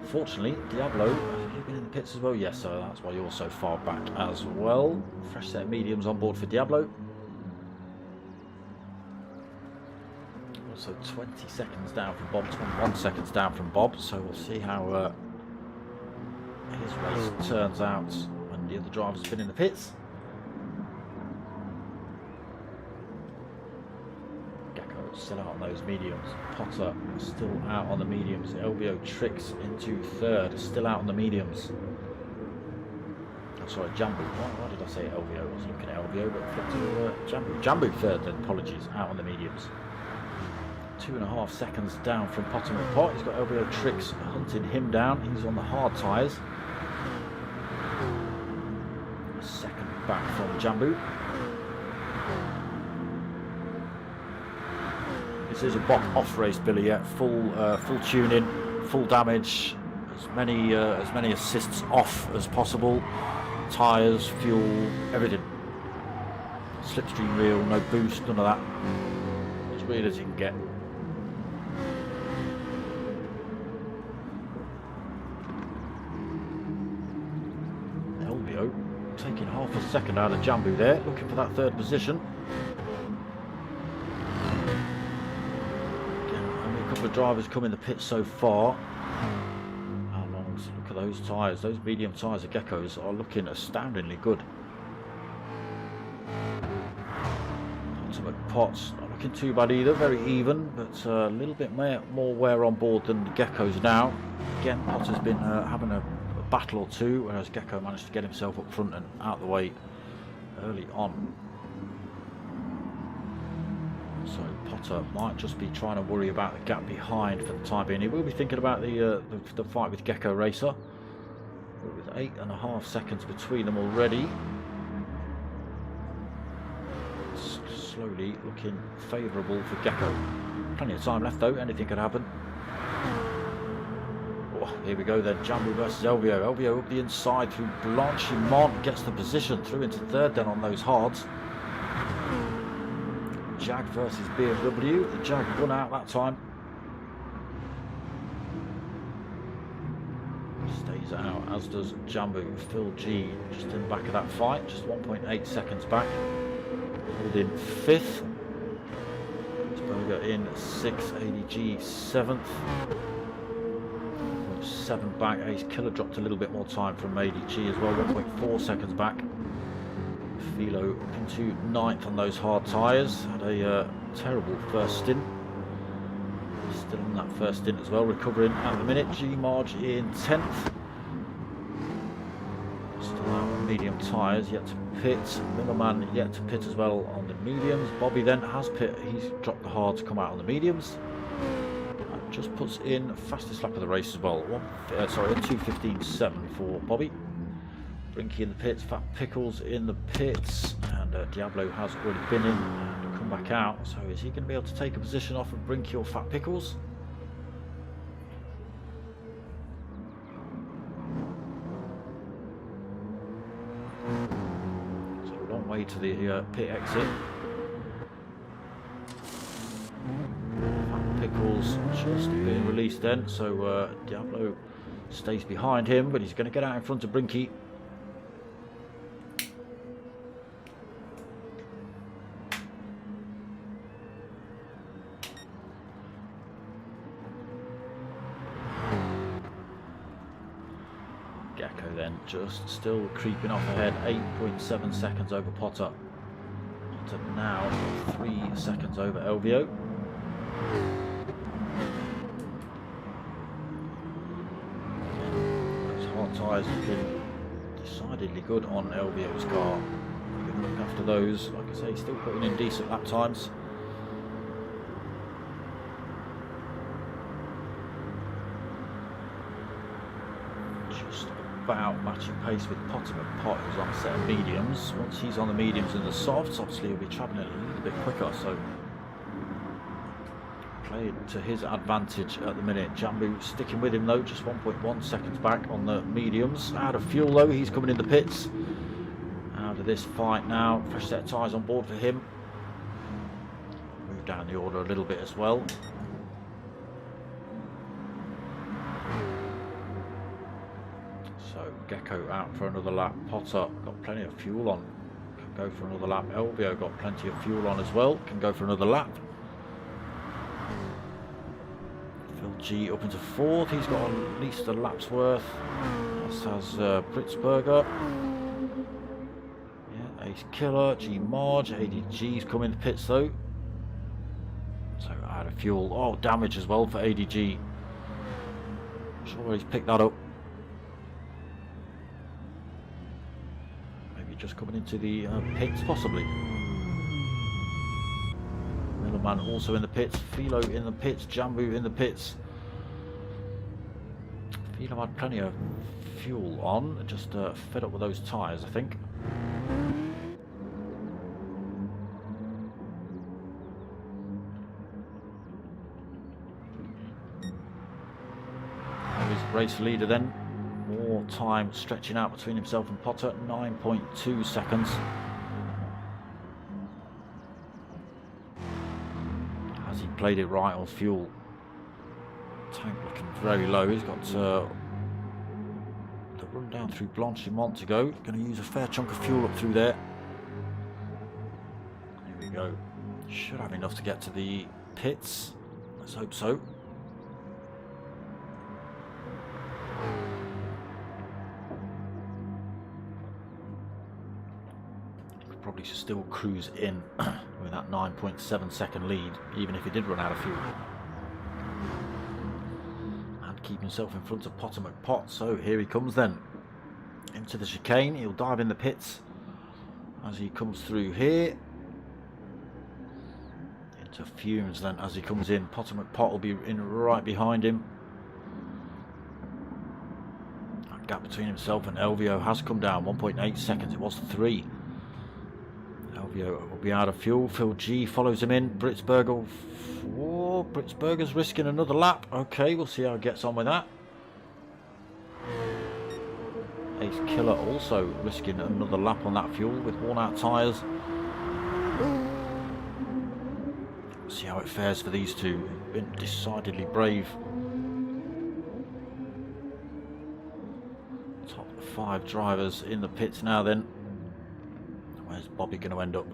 Fortunately, Diablo, have you been in the pits as well? Yes, so that's why you're so far back as well. Fresh set of mediums on board for Diablo. Also 20 seconds down from Bob, 21 seconds down from Bob, so we'll see how his race turns out when the other drivers have been in the pits. Still out on those mediums. Potter still out on the mediums. LBO tricks into 3rd, still out on the mediums. Oh, sorry, Jambu. Why did I say LBO? I was looking at LBO, but flipped to Jambu. Jambu 3rd then, apologies, out on the mediums. 2.5 seconds down from Potter McPot. He's got LBO tricks hunting him down. He's on the hard tyres. A second back from Jambu. This is a Bok off race, Billy. Yeah, full tuning, full damage, as many assists off as possible. Tyres, fuel, everything. Slipstream reel, no boost, none of that. As real as you can get. LBO taking half a second out of Jambu there, looking for that 3rd position. The drivers come in the pit so far. How long? Look at those tyres. Those medium tyres of Geckos are looking astoundingly good. Ultimate Pots not looking too bad either. Very even, but a little bit more wear on board than the Geckos now. Again, Potter's been having a battle or two, whereas Gecko managed to get himself up front and out of the way early on. So Potter might just be trying to worry about the gap behind for the time being. He will be thinking about the fight with Gecko Racer. But with 8.5 seconds between them already. Slowly looking favourable for Gecko. Plenty of time left though, anything could happen. Oh, here we go then, Jambu versus LVO. LVO up the inside through Blanchimont, gets the position through into 3rd then on those hards. Jag versus BMW. The Jag won out that time. Stays out, as does Jambu. Phil G just in the back of that fight, just 1.8 seconds back. Holding 5th. Burger in 6th. ADG 7th. 7 back. Ace Killer dropped a little bit more time from ADG as well, 1.4 seconds back. Philo into 9th on those hard tyres. Had a terrible first stint. Still on that first stint as well, recovering at the minute. G-Marge in 10th. Still out on medium tyres, yet to pit. Millerman yet to pit as well on the mediums. Bobby then has pit. He's dropped the hard to come out on the mediums. That just puts in fastest lap of the race as well. 2:15.7 for Bobby. Brinky in the pits, Fat Pickles in the pits, and Diablo has already been in and come back out. So is he going to be able to take a position off of Brinky or Fat Pickles? So a long way to the pit exit. Fat Pickles just being released then, so Diablo stays behind him, but he's going to get out in front of Brinky. Gecko then just still creeping off ahead, 8.7 seconds over Potter. Potter now 3 seconds over Elvio. Those hard tyres have been decidedly good on Elvio's car. Look after those, like I say, still putting in decent lap times. Just about matching pace with Potter, but Potter who's on a set of mediums. Once he's on the mediums and the softs, obviously he'll be travelling a little bit quicker, so played to his advantage at the minute. Jambu sticking with him though, just 1.1 seconds back on the mediums. Out of fuel though, he's coming in the pits. Out of this fight now, fresh set of tyres on board for him. Move down the order a little bit as well. So Gecko out for another lap. Potter got plenty of fuel on, can go for another lap. Elvio got plenty of fuel on as well, can go for another lap. Phil G up into fourth, he's got at least a lap's worth. As has Britzberger. Ace Killer, G Marge, ADG's come in the pits though. So out of fuel. Oh, damage as well for ADG. I'm sure he's picked that up. Maybe just coming into the pits possibly. Millerman also in the pits. Philo in the pits. Jambu in the pits. Philo had plenty of fuel on. Just fed up with those tyres, I think. Race leader then, more time stretching out between himself and Potter, 9.2 seconds. Has he played it right on fuel? Tank looking very low. He's got the run down through Blanchimont to go. Going to use a fair chunk of fuel up through there. Here we go. Should have enough to get to the pits. Let's hope so. Probably should still cruise in with that 9.7 second lead, even if he did run out of fuel. And keep himself in front of Potter McPot. So here he comes then. Into the chicane. He'll dive in the pits as he comes through here. Into fumes then as he comes in. Potter McPot will be in right behind him. That gap between himself and Elvio has come down. 1.8 seconds. It was 3. Elvio will be out of fuel. Phil G follows him in. Britzberger. Oh, Britzberger's risking another lap. Okay, we'll see how he gets on with that. Ace Killer also risking another lap on that fuel with worn out tyres. See how it fares for these two. Been decidedly brave. Top 5 drivers in the pits now then. Where's Bobby going to end up?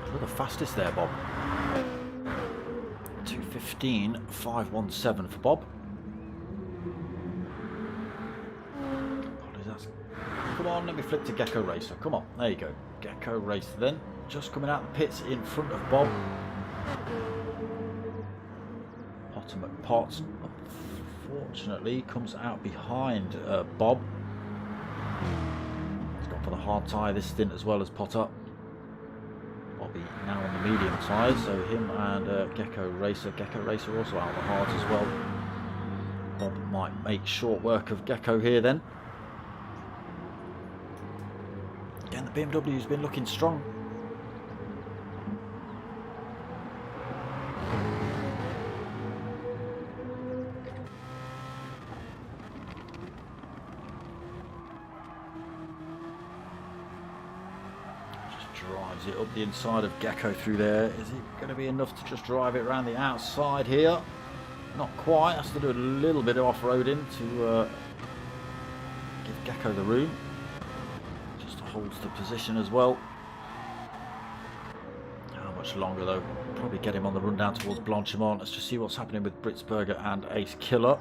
You're the fastest there, Bob. 2:15.517 for Bob. Come on, let me flip to Gecko Racer. Come on, there you go. Gecko Racer then. Just coming out the pits in front of Bob. Potter McPot, unfortunately, comes out behind Bob. He's gone for the hard tyre this stint as well as Potter. Bobby now on the medium tyres, so him and Gecko Racer. Gecko Racer also out on the hards as well. Bob might make short work of Gecko here then. Again, the BMW's been looking strong. Drives it up the inside of Gecko through there. Is it going to be enough to just drive it around the outside here? Not quite. Has to do a little bit of off-roading to give Gecko the room. Just holds the position as well. How much much longer though. Probably get him on the run down towards Blanchimont. Let's just see what's happening with Britzberger and Ace Killer.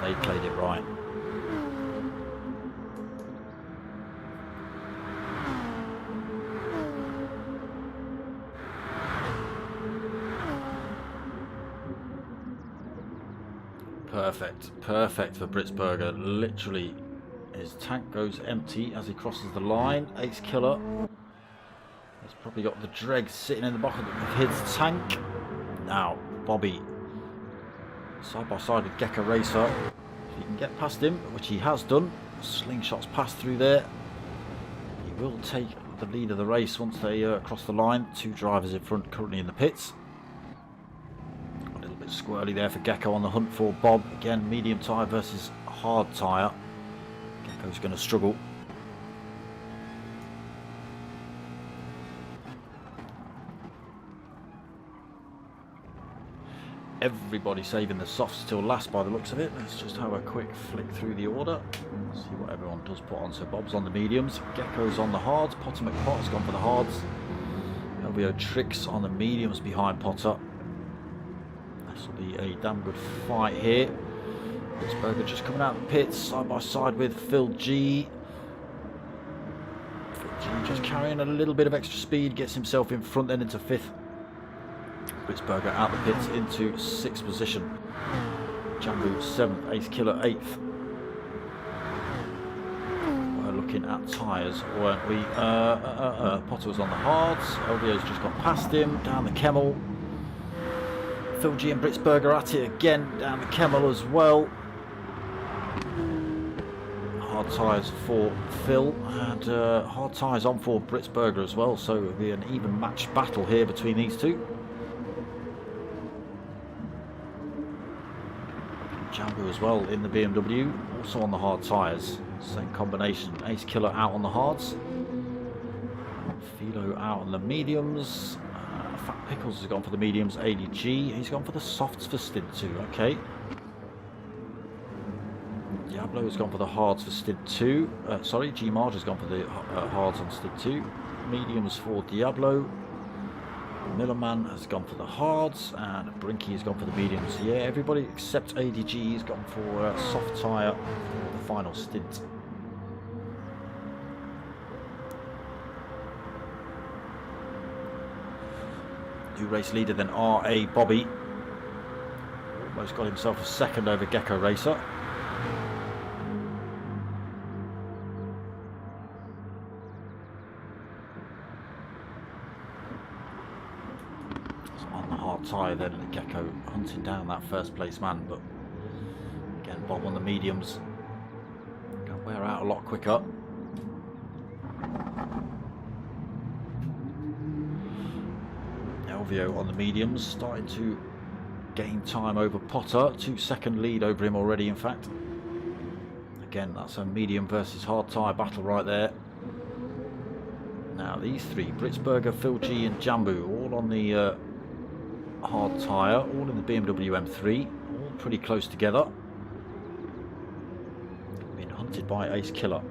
They played it right. Perfect for Britzberger. Literally, his tank goes empty as he crosses the line. Ace Killer has probably got the dregs sitting in the bottom of his tank. Now, Bobby, side by side with Gecko Racer. If he can get past him, which he has done, slingshots pass through there. He will take the lead of the race once they cross the line. Two drivers in front currently in the pits. Squirrely there for Gecko on the hunt for Bob. Again, medium tyre versus hard tyre. Gecko's going to struggle. Everybody saving the softs till last by the looks of it. Let's just have a quick flick through the order. See what everyone does put on. So Bob's on the mediums, Gecko's on the hards, Potter McPot's gone for the hards. LVO Tricks on the mediums behind Potter. This will be a damn good fight here. Britzberger just coming out of the pits, side by side with Phil G. Phil G just carrying a little bit of extra speed, gets himself in front then into 5th. Britzberger out the pits into 6th position. Jambu 7th, Ace Killer 8th. We're looking at tyres, weren't we? Potter was on the hards. LVO's just got past him, down the Kemmel. Phil G and Britzberger at it again, down the Kemmel as well. Hard tyres for Phil and hard tyres on for Britzberger as well, so it'll be an even match battle here between these two. Jambu as well in the BMW, also on the hard tyres, same combination. Ace Killer out on the hards, Philo out on the mediums. Fat Pickles has gone for the mediums. ADG, he's gone for the softs for stint 2. Okay. Diablo has gone for the hards for stint 2. Sorry, G Marge has gone for the hards on stint 2. Mediums for Diablo. Millerman has gone for the hards, and Brinky has gone for the mediums. Yeah, everybody except ADG has gone for a soft tyre for the final stint. New race leader then R.A. Bobby. Almost got himself a second over Gecko Racer. So on the hard tyre then, Gecko hunting down that first place man, but again Bob on the mediums. Can wear out a lot quicker. LVO on the mediums, starting to gain time over Potter. 2-second lead over him already, in fact. Again, that's a medium versus hard tyre battle right there. Now these three, Britzberger, Phil G and Jambu, all on the hard tyre, all in the BMW M3, all pretty close together. Being hunted by Ace Killer,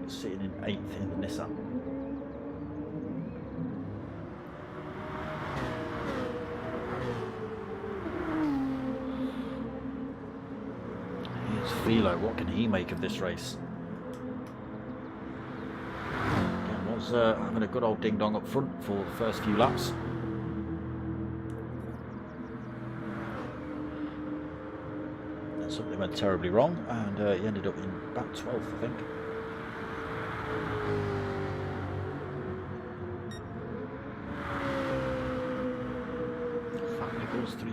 sitting in 8th in the Nissan. Philo, what can he make of this race? Again, was having a good old ding dong up front for the first few laps. Then something went terribly wrong, and he ended up in about 12th, I think.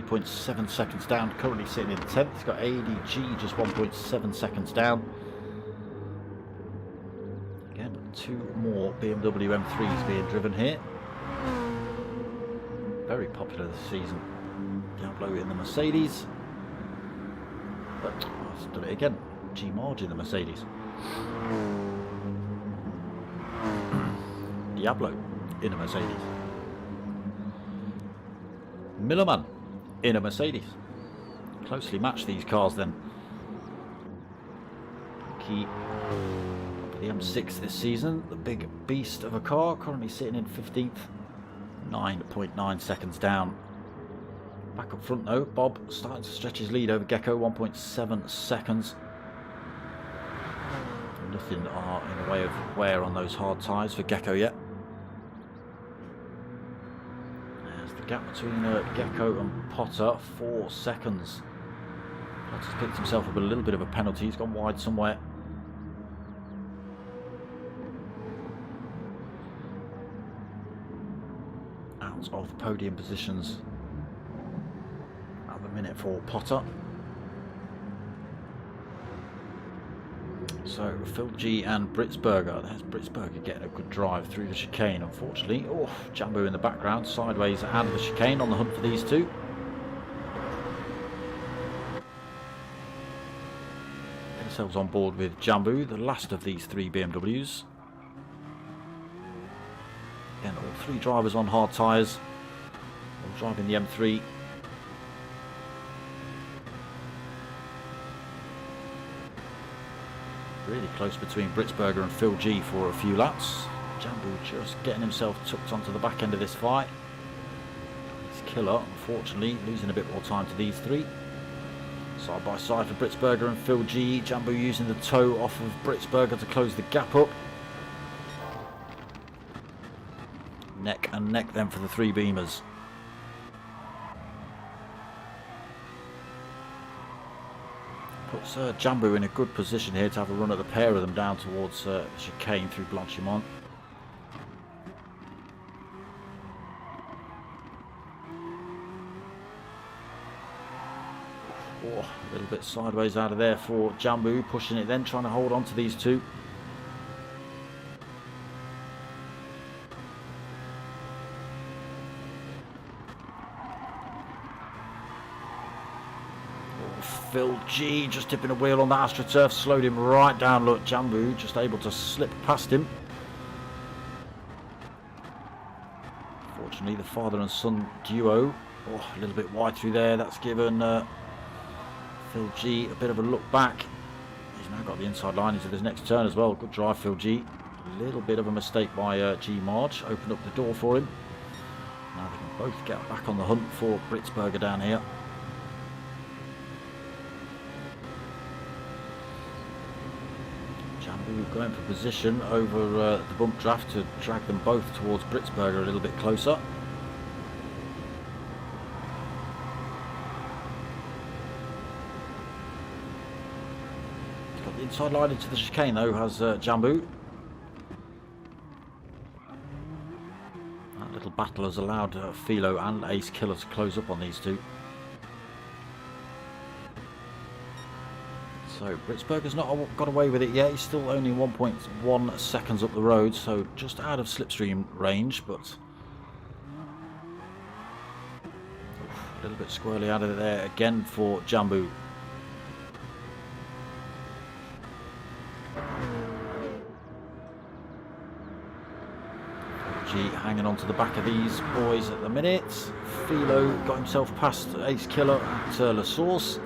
3.7 seconds down, currently sitting in 10th. He's got ADG just 1.7 seconds down. Again, 2 more BMW M3s being driven here. Very popular this season. Diablo in the Mercedes. But I've done it again. G Marge in the Mercedes. Diablo in a Mercedes. Millerman in a Mercedes. Closely matched these cars then. Brinky, the M6 this season, the big beast of a car, currently sitting in 15th, 9.9 seconds down. Back up front though, Bob starting to stretch his lead over Gecko, 1.7 seconds. Nothing in the way of wear on those hard tyres for Gecko yet. There's the gap between Gecko and Potter, 4 seconds. Potter's picked himself up a little bit of a penalty, he's gone wide somewhere. Out of podium positions at the minute for Potter. So Phil G and Britzberger. There's Britzberger getting a good drive through the chicane, unfortunately. Oh, Jambu in the background, sideways out of the chicane, on the hunt for these two. Get ourselves on board with Jambu, the last of these 3 BMWs. Again, all 3 drivers on hard tyres, all driving the M3. Really close between Britzberger and Phil G for a few laps. Jambu just getting himself tucked onto the back end of this fight. It's Killer, unfortunately, losing a bit more time to these 3. Side by side for Britzberger and Phil G. Jambu using the toe off of Britzberger to close the gap up. Neck and neck then for the 3 Beamers. Puts Jambu in a good position here to have a run at the pair of them down towards the chicane through Blanchimont. Oh, a little bit sideways out of there for Jambu, pushing it then, trying to hold on to these 2. Phil G just tipping a wheel on the AstroTurf, slowed him right down. Look, Jambu just able to slip past him. Fortunately, the father and son duo, oh, a little bit wide through there. That's given Phil G a bit of a look back. He's now got the inside line into this next turn as well. Good drive, Phil G. A little bit of a mistake by G Marge, opened up the door for him. Now they can both get back on the hunt for Britzberger down here. Going for position over the bump draft to drag them both towards Britzberger a little bit closer. He's got the inside line into the chicane though, has Jambu. That little battle has allowed Philo and Ace Killer to close up on these 2. So Britzberger's not got away with it yet. He's still only 1.1 seconds up the road, so just out of slipstream range, but a little bit squirrely out of there again for Jambu. G hanging on to the back of these boys at the minute. Philo got himself past Ace Killer at La Source.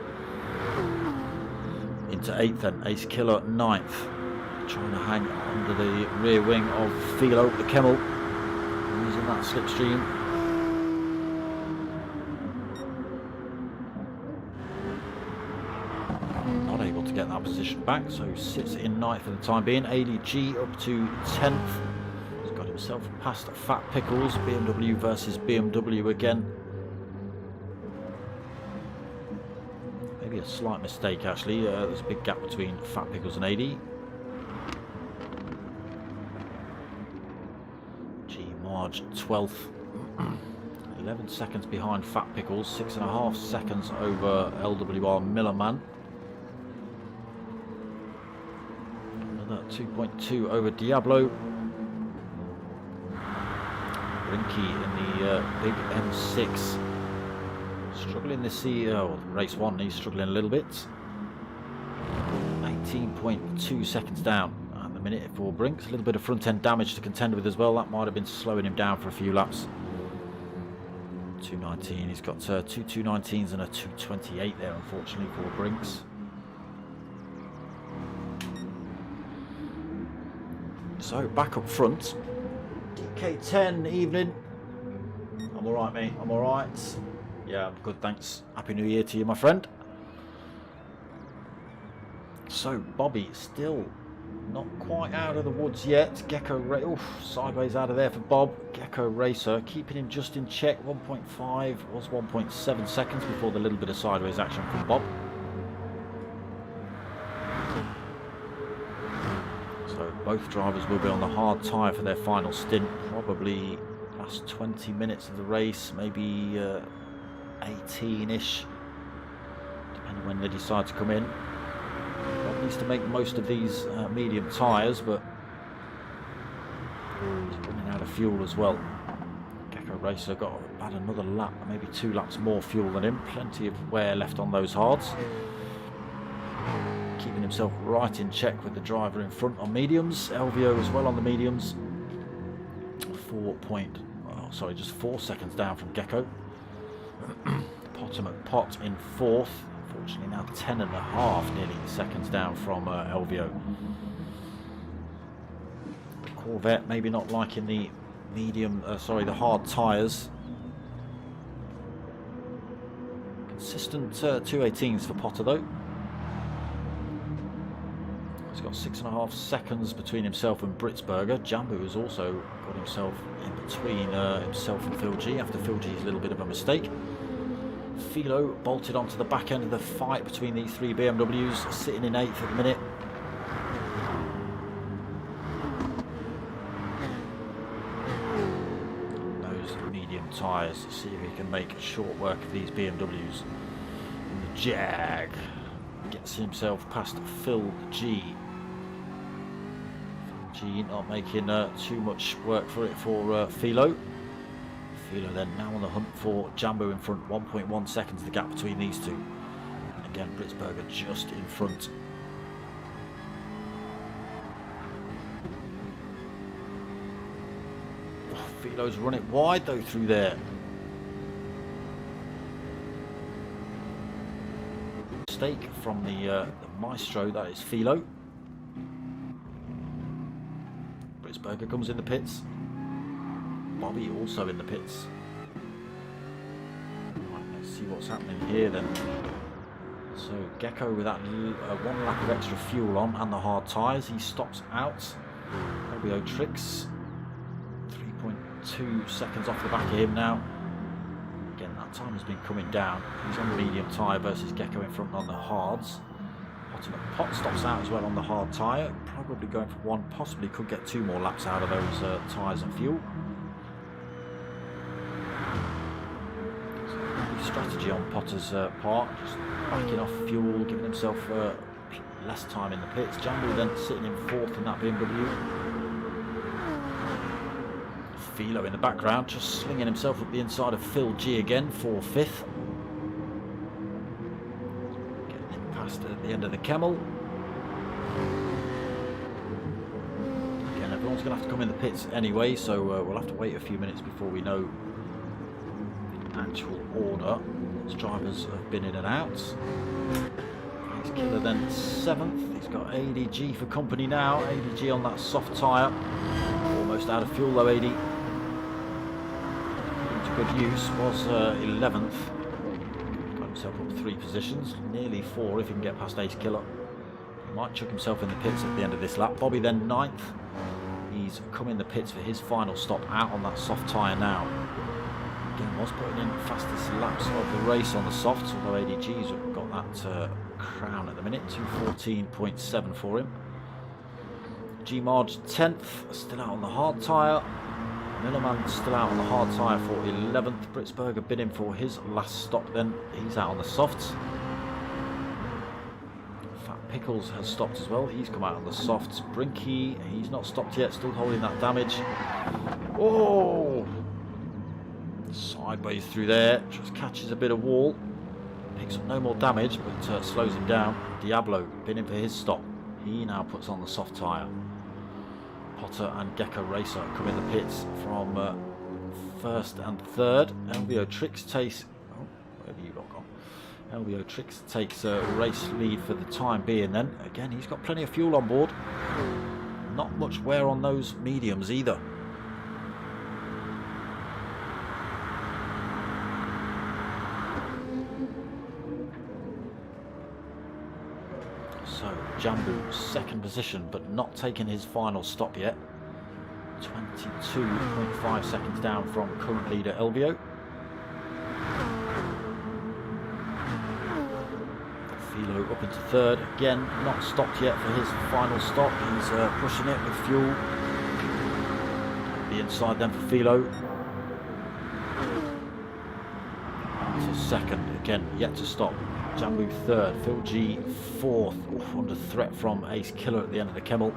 Into 8th then, Ace Killer 9th. Trying to hang under the rear wing of Philo, the Kemmel. Using that slipstream. Not able to get that position back, so sits in 9th for the time being. ADG up to 10th. He's got himself past Fat Pickles. BMW versus BMW again. Maybe a slight mistake actually. There's a big gap between Fat Pickles and AD. G Marge 12th. 11 seconds behind Fat Pickles. 6.5 seconds over LWR Millerman. Another 2.2 over Diablo. Brinky in the big M6. Struggling this race 1, he's struggling a little bit. 18.2 seconds down at the minute for Brinks. A little bit of front end damage to contend with as well. That might have been slowing him down for a few laps. 219. He's got 2 219s and a 228 there, unfortunately, for Brinks. So back up front, DK10 evening. I'm alright, mate, I'm alright. Yeah, I'm good, thanks. Happy New Year to you, my friend. So Bobby still not quite out of the woods yet. Sideways out of there for Bob. Gecko Racer keeping him just in check. 1.5 was 1.7 seconds before the little bit of sideways action from Bob. So both drivers will be on the hard tyre for their final stint. Probably last 20 minutes of the race, maybe 18-ish, depending when they decide to come in. Bob needs to make most of these medium tyres, but he's running out of fuel as well. Gecko Racer got about another lap, maybe 2 laps more fuel than him. Plenty of wear left on those hards. Keeping himself right in check with the driver in front on mediums. LVO as well on the mediums. Just 4 seconds down from Gecko. Pot in 4th. Unfortunately now 10.5 nearly seconds down from LVO. The Corvette maybe not liking the the hard tyres. Consistent 218s for Potter though. He's got 6.5 seconds between himself and Britsberger. Jambu has also got himself in between himself and Phil G after Phil G's little bit of a mistake. Philo bolted onto the back end of the fight between these 3 BMWs, sitting in 8th at the minute. Those medium tyres, see if he can make short work of these BMWs. And the Jag gets himself past Phil G. Phil G not making too much work for it for Philo. Philo then now on the hunt for Jambo in front. 1.1 seconds the gap between these two. And again Britsberger just in front. Philo's run it wide though through there. Mistake from the maestro, that is Philo. Britsberger comes in the pits. Bobby also in the pits. Right, let's see what's happening here then. So Gecko with that 1 lap of extra fuel on and the hard tyres, he stops out. LBO Tricks 3.2 seconds off the back of him now. Again, that time has been coming down. He's on the medium tyre versus Gecko in front on the hards. Pot stops out as well on the hard tyre. Probably going for 1, possibly could get 2 more laps out of those tyres and fuel. Strategy on Potter's part, just backing off fuel, giving himself less time in the pits. Jambu then sitting in 4th in that BMW. Philo in the background, just slinging himself up the inside of Phil G again for 5th. Getting him past at the end of the Camel. Again, everyone's going to have to come in the pits anyway, so we'll have to wait a few minutes before we know actual order. His drivers have been in and out. He's Killer then 7th. He's got ADG for company now. ADG on that soft tyre. Almost out of fuel though, AD. To good use. Was 11th. Got himself up 3 positions. Nearly 4 if he can get past Ace Killer. He might chuck himself in the pits at the end of this lap. Bobby then 9th. He's come in the pits for his final stop out on that soft tyre now. Was putting in fastest laps of the race on the softs, although ADG's got that crown at the minute. 2:14.7 for him. G-Marge 10th, still out on the hard tyre. Millerman still out on the hard tyre for 11th. Britsberger bidding for his last stop then. He's out on the softs. Fat Pickles has stopped as well. He's come out on the softs. Brinky, he's not stopped yet, still holding that damage. Oh! Sideways through there, just catches a bit of wall, picks up no more damage but slows him down. Diablo been in for his stop, he now puts on the soft tyre. Potter and Gecko Racer come in the pits from 1st and 3rd. LBO Tricks takes, where have you lot gone? LBO Tricks takes a race lead for the time being then. Again, he's got plenty of fuel on board. not much wear on those mediums either. So Jambu, second position, but not taking his final stop yet. 22.5 seconds down from current leader Elvio. Philo up into third, again not stopped yet for his final stop. He's pushing it with fuel. The inside then for Philo. To second, again yet to stop. Jambu third, Phil G fourth. Oof, under threat from Ace Killer at the end of the Kemmel.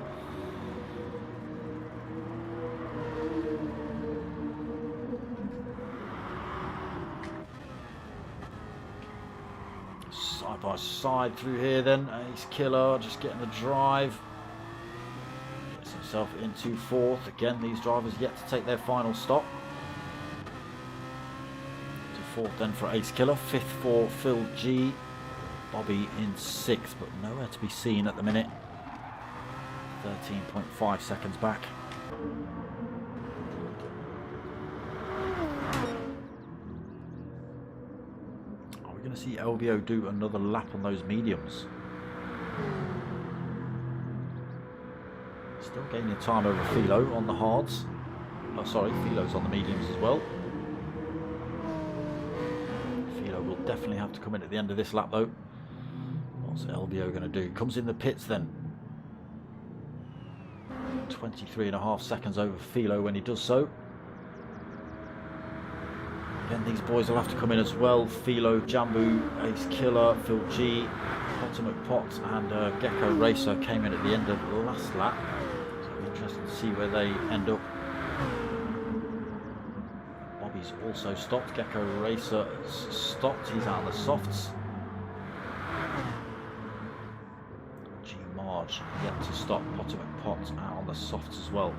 Side by side through here then. Ace Killer just getting the drive. Gets himself into fourth. Again, these drivers yet to take their final stop. To fourth then for Ace Killer. Fifth for Phil G. Bobby in sixth, but nowhere to be seen at the minute. 13.5 seconds back. Are we going to see Elvio do another lap on those mediums? Still gaining time over Philo on the hards. Oh, sorry, Philo's on the mediums as well. Philo will definitely have to come in at the end of this lap though. What's Elvio going to do? Comes in the pits then. 23.5 seconds over Philo when he does so. Again, these boys will have to come in as well. Philo, Jambu, Ace Killer, Phil G, Potter McPot and Gecko Racer came in at the end of the last lap. So it'll be interesting to see where they end up. Bobby's also stopped. Gecko Racer stopped. He's out on the softs. Yet to stop. Potter McPot out on the softs as well.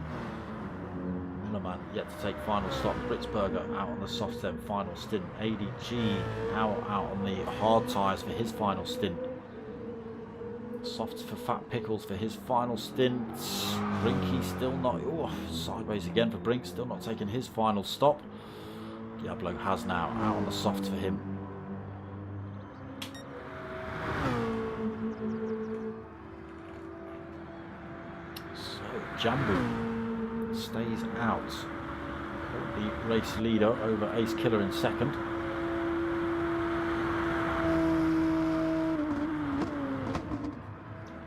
Millerman yet to take final stop. Britzberger out on the softs then final stint. ADG now out on the hard tyres for his final stint. Softs for Fat Pickles for his final stint. Brinky still not, sideways again for Brink, still not taking his final stop. Diablo has now out on the softs for him. Jambu stays out. The race leader over Ace Killer in second.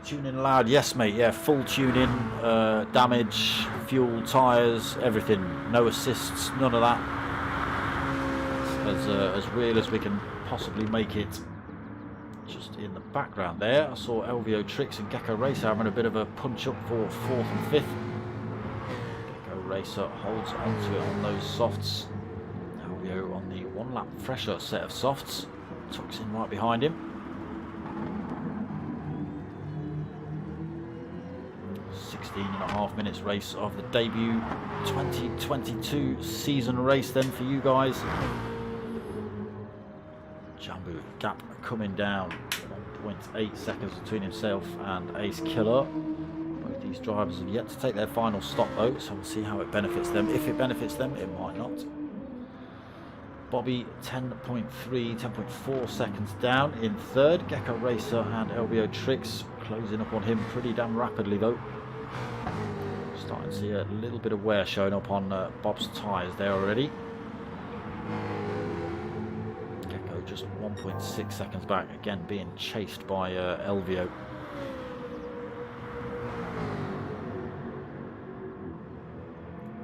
Tune in loud, yes mate, yeah, full tune in, damage, fuel, tyres, everything. No assists, none of that. As real as we can possibly make it. Just in the background there, I saw Elvio Tricks and Gecko Racer having a bit of a punch up for fourth and fifth. Gecko Racer holds onto it on those softs. Elvio on the one lap fresher set of softs. Tucks in right behind him. 16.5 minutes race of the debut 2022 season race then for you guys. Jambu gap coming down, 1.8 seconds between himself and Ace Killer. Both these drivers have yet to take their final stop though, so we'll see how it benefits them. If it benefits them, it might not. Bobby 10.4 seconds down in third. Gecko Racer and Elvio Tricks closing up on him pretty damn rapidly though. Starting to see a little bit of wear showing up on Bob's tyres there already. Just 1.6 seconds back, again being chased by Elvio.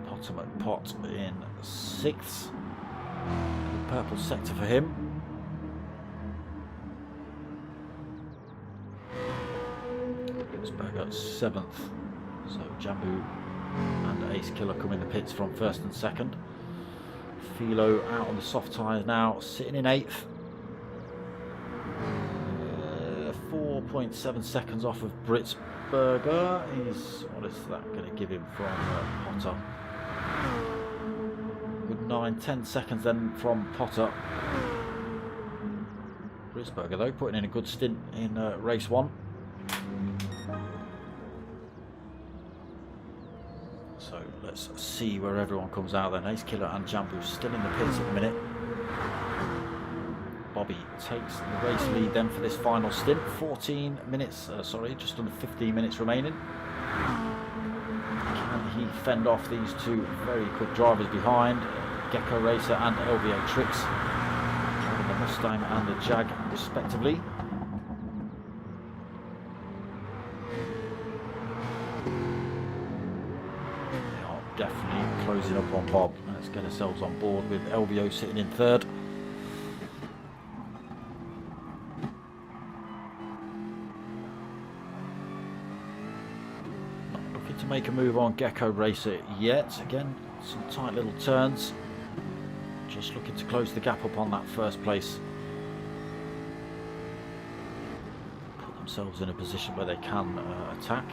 Potter McPot in sixth. The purple sector for him. Britzberger seventh. So Jambu and Ace Killer come in the pits from first and second. Philo out on the soft tyres now, sitting in eighth. 4.7 seconds off of Britzberger. What is that going to give him from Potter? Good 9-10 seconds then from Potter. Britzberger though putting in a good stint in race one. So let's see where everyone comes out then. Ace Killer and Jambu still in the pits at the minute. Bobby takes the race lead then for this final stint. 14 minutes, just under 15 minutes remaining. Can he fend off these two very quick drivers behind? Gecko Racer and LVO Tricks. The Mustang and the Jag respectively. They are definitely closing up on Bob. Let's get ourselves on board with LVO sitting in third. To make a move on Gecko Racer yet. Again, some tight little turns. Just looking to close the gap up on that first place. Put themselves in a position where they can attack.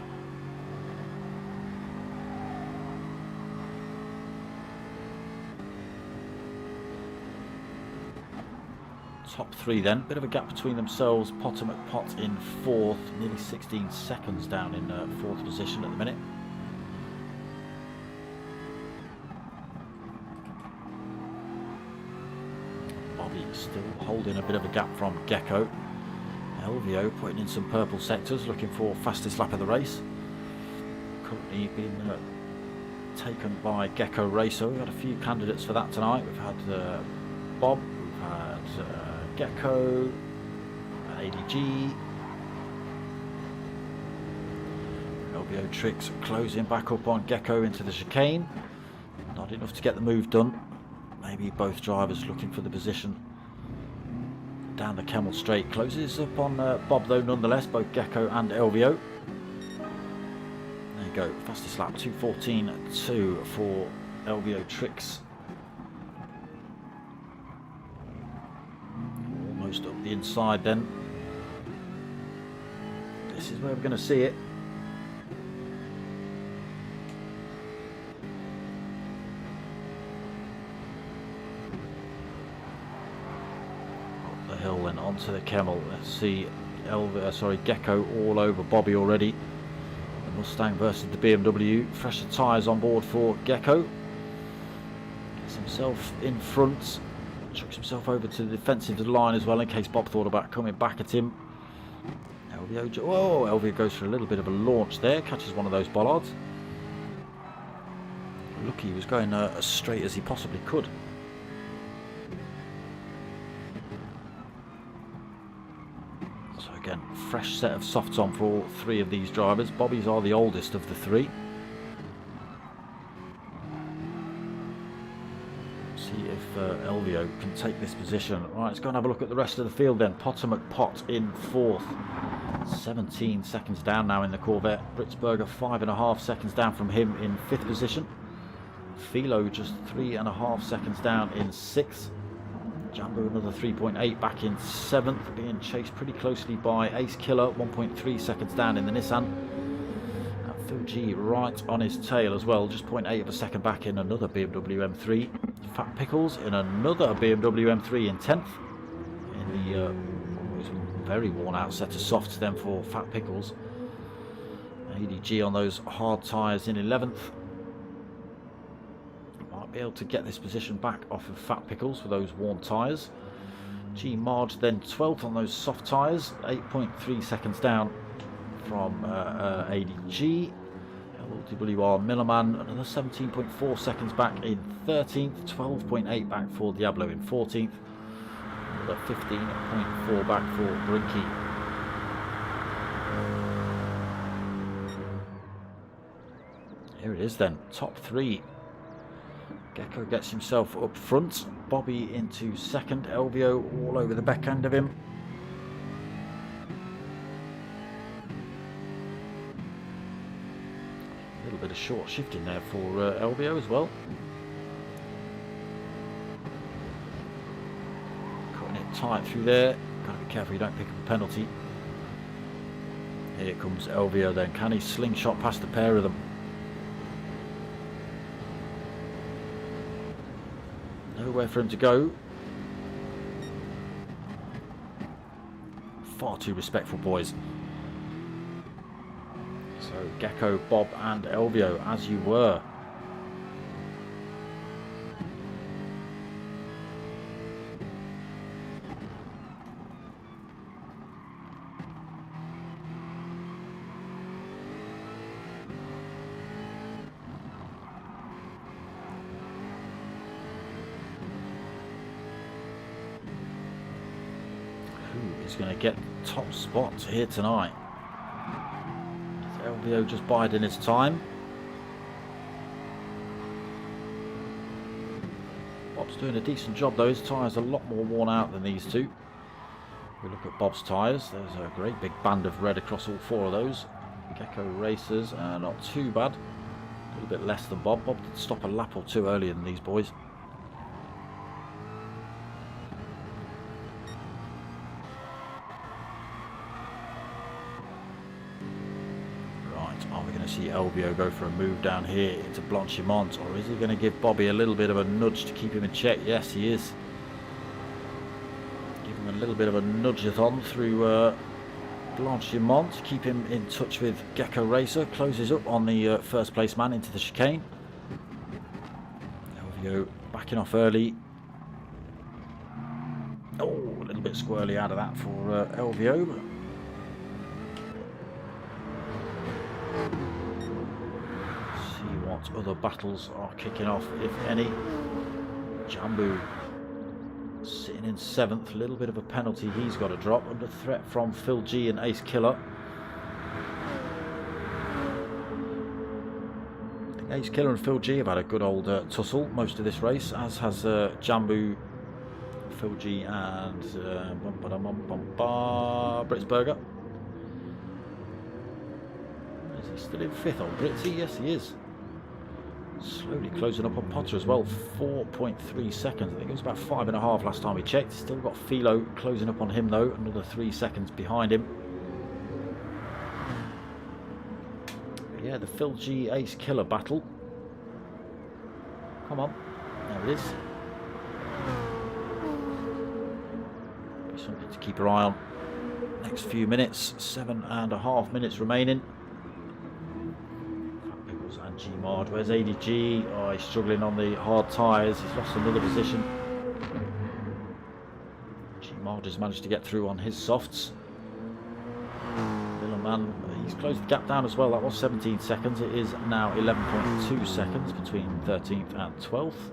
Top three then, bit of a gap between themselves. Potter McPot in fourth, nearly 16 seconds down in fourth position at the minute. Bobby still holding a bit of a gap from Gecko. LVO putting in some purple sectors, looking for fastest lap of the race. Currently being taken by Gecko Racer. We've had a few candidates for that tonight. We've had Bob, we've had Gecko, ADG, LVO Tricks closing back up on Gecko into the chicane. Not enough to get the move done. Maybe both drivers looking for the position down the Kemmel straight. Closes up on Bob though nonetheless, both Gecko and LVO. There you go, fastest lap 2:14.2 for LVO Tricks. Almost up the inside then. This is where we're going to see it. Hill and onto the Kemmel. Let's see Gecko all over Bobby already. The Mustang versus the BMW. Fresher tyres on board for Gecko. Gets himself in front. Chucks himself over to the defensive line as well in case Bob thought about coming back at him. LVO goes for a little bit of a launch there. Catches one of those bollards. Lucky he was going as straight as he possibly could. Again, fresh set of softs on for all three of these drivers. Bobby's are the oldest of the three. See if LVO can take this position. Right, let's go and have a look at the rest of the field then. Potter McPot in fourth. 17 seconds down now in the Corvette. Britzberger 5.5 seconds down from him in fifth position. Philo just 3.5 seconds down in sixth. Jambu another 3.8 back in seventh, being chased pretty closely by Ace Killer, 1.3 seconds down in the Nissan. And Phil G right on his tail as well, just 0.8 of a second back in another BMW M3. Fat Pickles in another BMW M3 in 10th. In the very worn out set of softs then for Fat Pickles. ADG on those hard tyres in 11th. Be able to get this position back off of Fat Pickles with those worn tyres. G Marge then 12th on those soft tyres, 8.3 seconds down from ADG. LWR Millerman another 17.4 seconds back in 13th, 12.8 back for Diablo in 14th, another 15.4 back for Brinky. Here it is then, top three. Gecko gets himself up front, Bobby into second, LVO all over the back end of him. A little bit of short shifting there for LVO as well. Cutting it tight through there, gotta be careful you don't pick up a penalty. Here comes LVO then, can he slingshot past the pair of them? Nowhere for him to go. Far too respectful, boys. So Gecko, Bob and LVO, as you were. who's going to get top spot here tonight. Is LVO just biding his time? Bob's doing a decent job though. His tyres are a lot more worn out than these two. We look at Bob's tyres. There's a great big band of red across all four of those. Gecko Racers, not too bad. A little bit less than Bob. Bob did stop a lap or two earlier than these boys. Are we going to see LVO go for a move down here into Blanchimont, or is he going to give Bobby a little bit of a nudge to keep him in check? Yes, he is. Give him a little bit of a nudge-a-thon through Blanchimont to keep him in touch with Gecko Racer. Closes up on the first place man into the chicane. LVO backing off early. Oh, a little bit squirrely out of that for LVO. Other battles are kicking off, if any. Jambu sitting in 7th, a little bit of a penalty he's got to drop under threat from Phil G and Ace Killer. I think Ace Killer and Phil G have had a good old tussle most of this race, as has Jambu, Phil G and Britsberger. Is he still in 5th on Britsy? Yes, he is. Slowly closing up on Potter as well, 4.3 seconds. I think it was about 5.5 last time we checked. Still got Philo closing up on him though, another 3 seconds behind him. But yeah, the Phil G Ace Killer battle. Come on, there it is. Be something to keep your eye on. Next few minutes, 7.5 minutes remaining. And G-Mard, where's ADG? Oh, he's struggling on the hard tyres. He's lost another position. G-Mard has managed to get through on his softs. Villaman, he's closed the gap down as well. That was 17 seconds. It is now 11.2 seconds between 13th and 12th.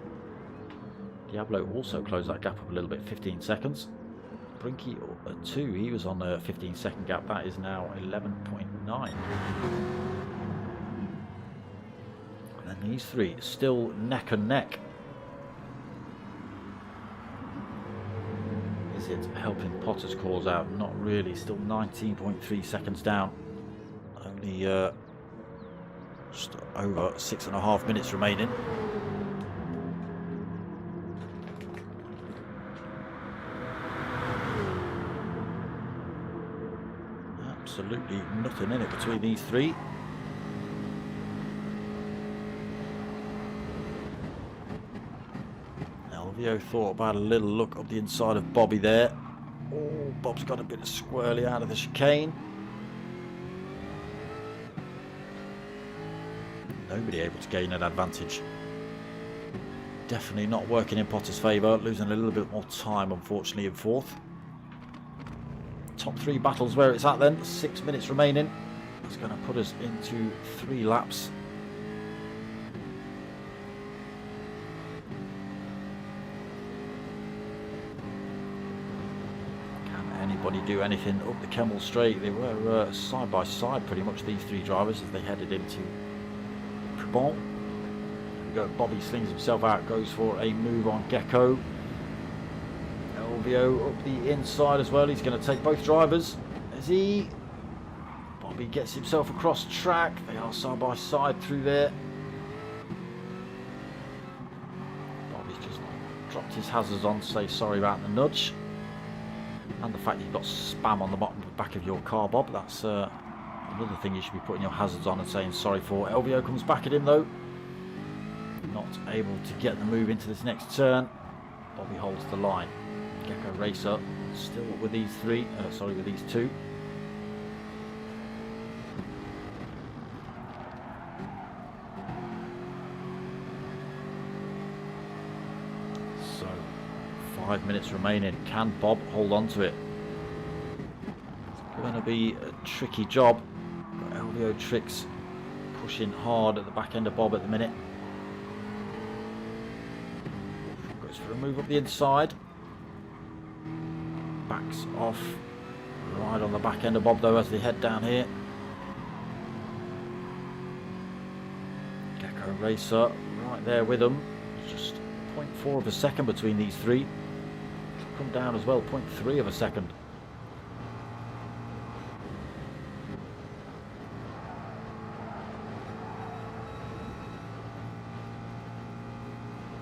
Diablo also closed that gap up a little bit, 15 seconds. Brinky at 2, he was on a 15-second gap. That is now 11.9. And these three still neck and neck. Is it helping Potter's cause out? Not really. Still 19.3 seconds down. Only just over 6.5 minutes remaining. Absolutely nothing in it between these three. LVO thought about a little look up the inside of Bobby there. Oh, Bob's got a bit of squirrely out of the chicane. Nobody able to gain an advantage. Definitely not working in Potter's favour. Losing a little bit more time, unfortunately, in 4th. Top 3 battles where it's at then. 6 minutes remaining. It's going to put us into 3 laps. Anybody do anything up the Kemmel Straight? They were side by side pretty much, these 3 drivers, as they headed into Pribon. There we go. Bobby slings himself out, goes for a move on Gecko. LVO up the inside as well. He's going to take both drivers. Is he? Bobby gets himself across track. They are side by side through there. Bobby's just dropped his hazards on to say sorry about the nudge. And the fact you've got spam on the back of your car, Bob. That's another thing you should be putting your hazards on and saying sorry for. LVO comes back at him though. Not able to get the move into this next turn. Bobby holds the line. Gecko Racer still with these 3. Sorry, with these 2. So 5 minutes remaining. Can Bob hold on to it? It's going to be a tricky job. LVO Tricks pushing hard at the back end of Bob at the minute. Goes for a move up the inside. Backs off Right on the back end of Bob though as they head down here. Gecko Racer right there with them. Just 0.4 of a second between these three. Come down as well, 0.3 of a second.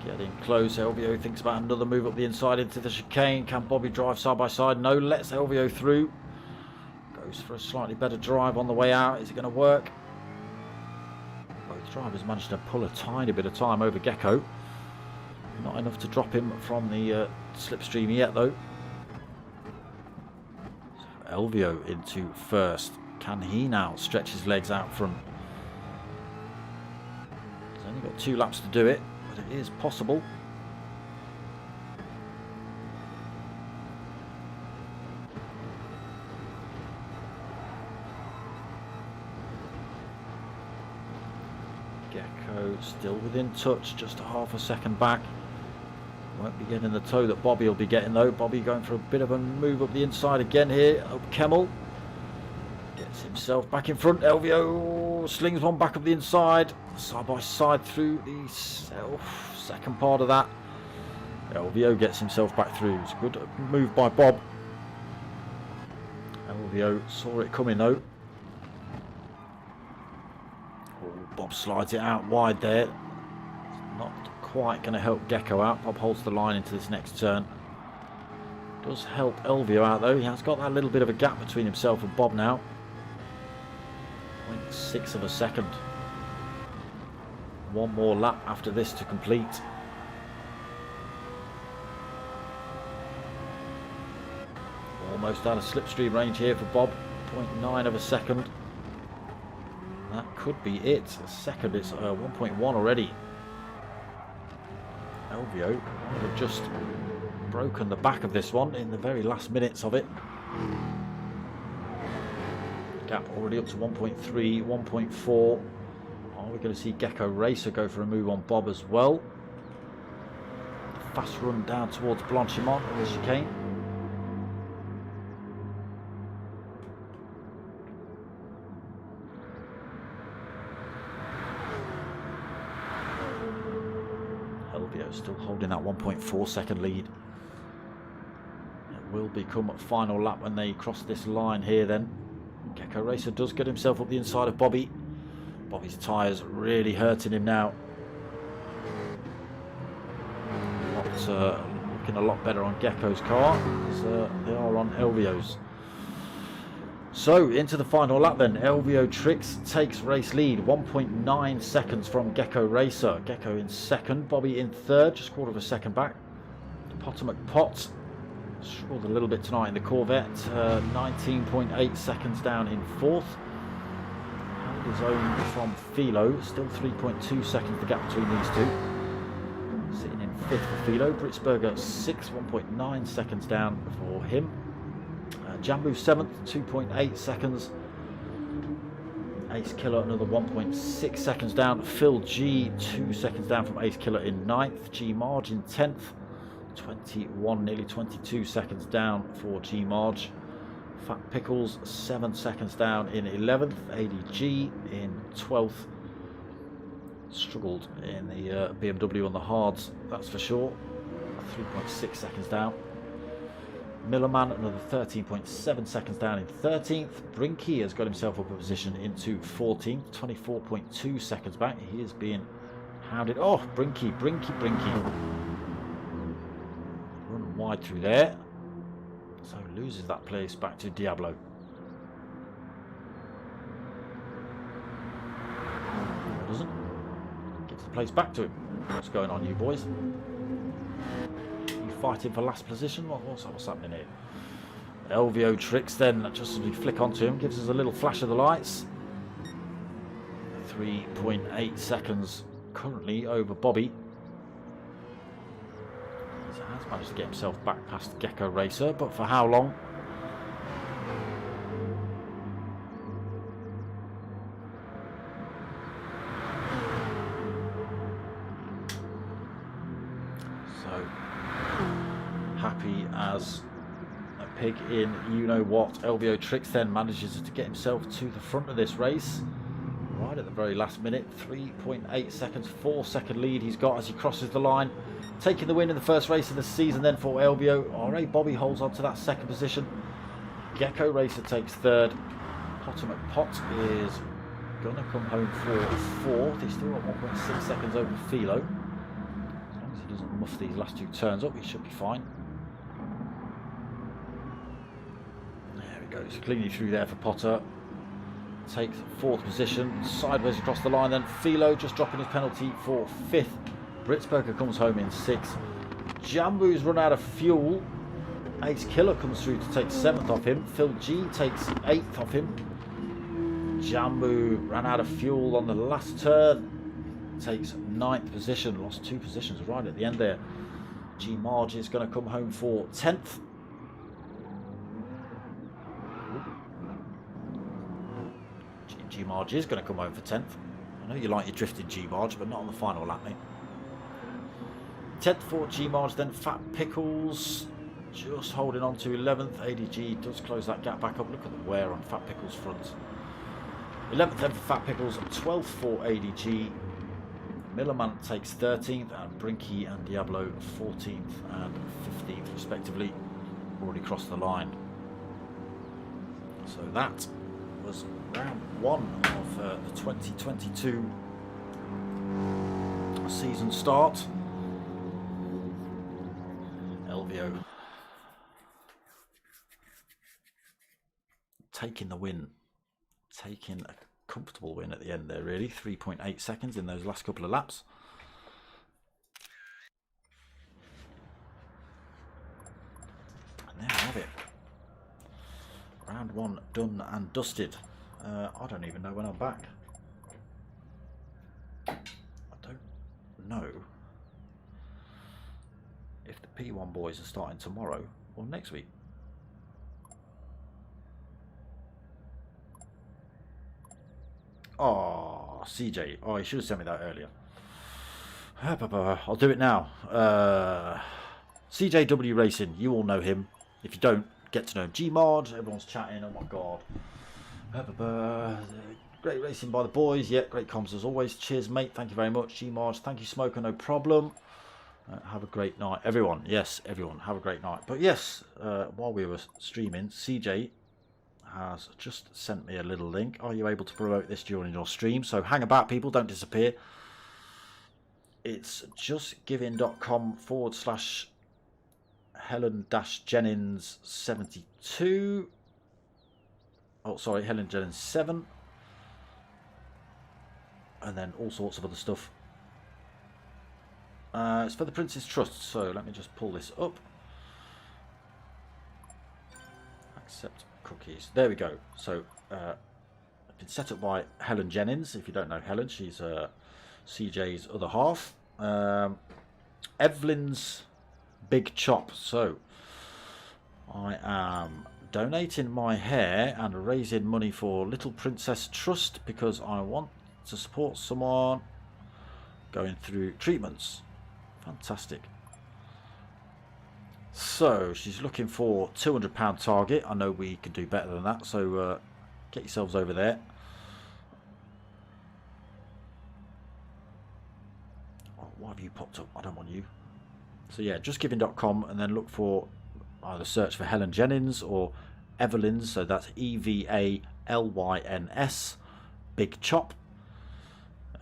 Getting close, LVO thinks about another move up the inside into the chicane. Can Bobby drive side by side? No, lets LVO through. Goes for a slightly better drive on the way out. Is it going to work? Both drivers managed to pull a tiny bit of time over Gecko. Not enough to drop him from the slipstream yet though. So LVO into first. Can he now stretch his legs out front? He's only got 2 laps to do it, but it is possible. Gecko still within touch, just a half a second back. Won't be getting the toe that Bobby will be getting though. Bobby going for a bit of a move up the inside again here. Kemmel gets himself back in front. LVO slings one back up the inside. Side by side through the second part of that. LVO gets himself back through. It's a good move by Bob. LVO saw it coming though. Oh, Bob slides it out wide there. It's not quite going to help Gecko out. Bob holds the line into this next turn. Does help LVO out though. He has got that little bit of a gap between himself and Bob now. 0.6 of a second. One more lap after this to complete. Almost out of slipstream range here for Bob. 0.9 of a second. That could be it. A second is 1.1 already. LVO would have just broken the back of this one in the very last minutes of it. Gap already up to 1.3, 1.4. Are we going to see Gecko Racer go for a move on Bob as well? Fast run down towards Blanchimont on the chicane. LVO still holding that 1.4 second lead. It will become a final lap when they cross this line here then. Gecko Racer does get himself up the inside of Bobby. Bobby's tyres really hurting him now. Looking a lot better on Gecko's car as they are on LVO's. So into the final lap then. LVO Tricks takes race lead, 1.9 seconds from Gecko Racer. Gecko in second, Bobby in third, just quarter of a second back. Potomac Pot struggled a little bit tonight in the Corvette, 19.8 seconds down in fourth. Held his own from Philo, still 3.2 seconds the gap between these two. Sitting in fifth for Philo. Britzberger 6, 1.9 seconds down for him. Jambu 7th, 2.8 seconds. Ace Killer another 1.6 seconds down. Phil G 2 seconds down from Ace Killer in 9th. G Marge in 10th, 21, nearly 22 seconds down for G Marge. Fat Pickles 7 seconds down in 11th. ADG in 12th. Struggled in the BMW on the hards, that's for sure. 3.6 seconds down. Millerman another 13.7 seconds down in 13th. Brinky has got himself up a position into 14th, 24.2 seconds back. He is being hounded. Oh, Brinky. Run wide through there. So loses that place back to Diablo. No, doesn't. Gives the place back to him. What's going on, you boys? Fighting for last position. What's happening here? LVO Tricks then, just as we flick onto him, gives us a little flash of the lights. 3.8 seconds currently over Bobby. He has managed to get himself back past Gecko Racer, but for how long? Happy as a pig in you-know-what. LVO Tricks then manages to get himself to the front of this race. Right at the very last minute. 3.8 seconds, 4-second lead he's got as he crosses the line. Taking the win in the first race of the season then for LVO. R.A. Bobby holds on to that second position. Gecko Racer takes third. Potter McPot is going to come home for fourth. He's still got 1.6 seconds over Philo. As long as he doesn't muff these last two turns up, he should be fine. There we go. So cleanly through there for Potter. Takes fourth position. Sideways across the line then. Philo just dropping his penalty for fifth. Britzberger comes home in sixth. Jambu's run out of fuel. Ace Killer comes through to take 7th off him. Phil G takes 8th off him. Jambu ran out of fuel on the last turn. Takes 9th position. Lost 2 positions right at the end there. G Marge is going to come home for 10th. G Marge is going to come home for 10th. I know you like your drifted G Marge, but not on the final lap, mate. 10th for G Marge, then Fat Pickles. Just holding on to 11th. ADG does close that gap back up. Look at the wear on Fat Pickles' front. 11th then for Fat Pickles, 12th for ADG. Millerman takes 13th, and Brinky and Diablo 14th and 15th respectively. Already crossed the line. So that was round 1 of the 2022 season start. LVO taking the win, taking a comfortable win at the end there really. 3.8 seconds in those last couple of laps. And there we have it. Round 1 done and dusted. I don't even know when I'm back. I don't know if the P1 boys are starting tomorrow or next week. Oh, CJ. Oh, you should have sent me that earlier. I'll do it now. CJW Racing. You all know him. If you don't, get to know him. G-Mod. Everyone's chatting. Oh, my God. Great racing by the boys. Yeah, great comms as always. Cheers, mate. Thank you very much. G-Mod. Thank you, Smoker. No problem. Have a great night. Everyone. Yes, everyone. Have a great night. But yes, while we were streaming, CJ has just sent me a little link. Are you able to promote this during your stream? So hang about, people, don't disappear. It's justgiving.com/Helen-Jennings72. Oh, sorry, Helen Jennings 7. And then all sorts of other stuff. It's for the Prince's Trust, so let me just pull this up. Accept cookies. There we go. So it's been set up by Helen Jennings. If you don't know Helen, she's CJ's other half. Evelyn's Big Chop. So I am donating my hair and raising money for Little Princess Trust because I want to support someone going through treatments. Fantastic. So she's looking for £200 target. I know we can do better than that, so get yourselves over there. Oh, why have you popped up? I don't want you. So yeah, justgiving.com, and then look for either search for Helen Jennings or Evelyn's, so that's EVALYNS Big Chop.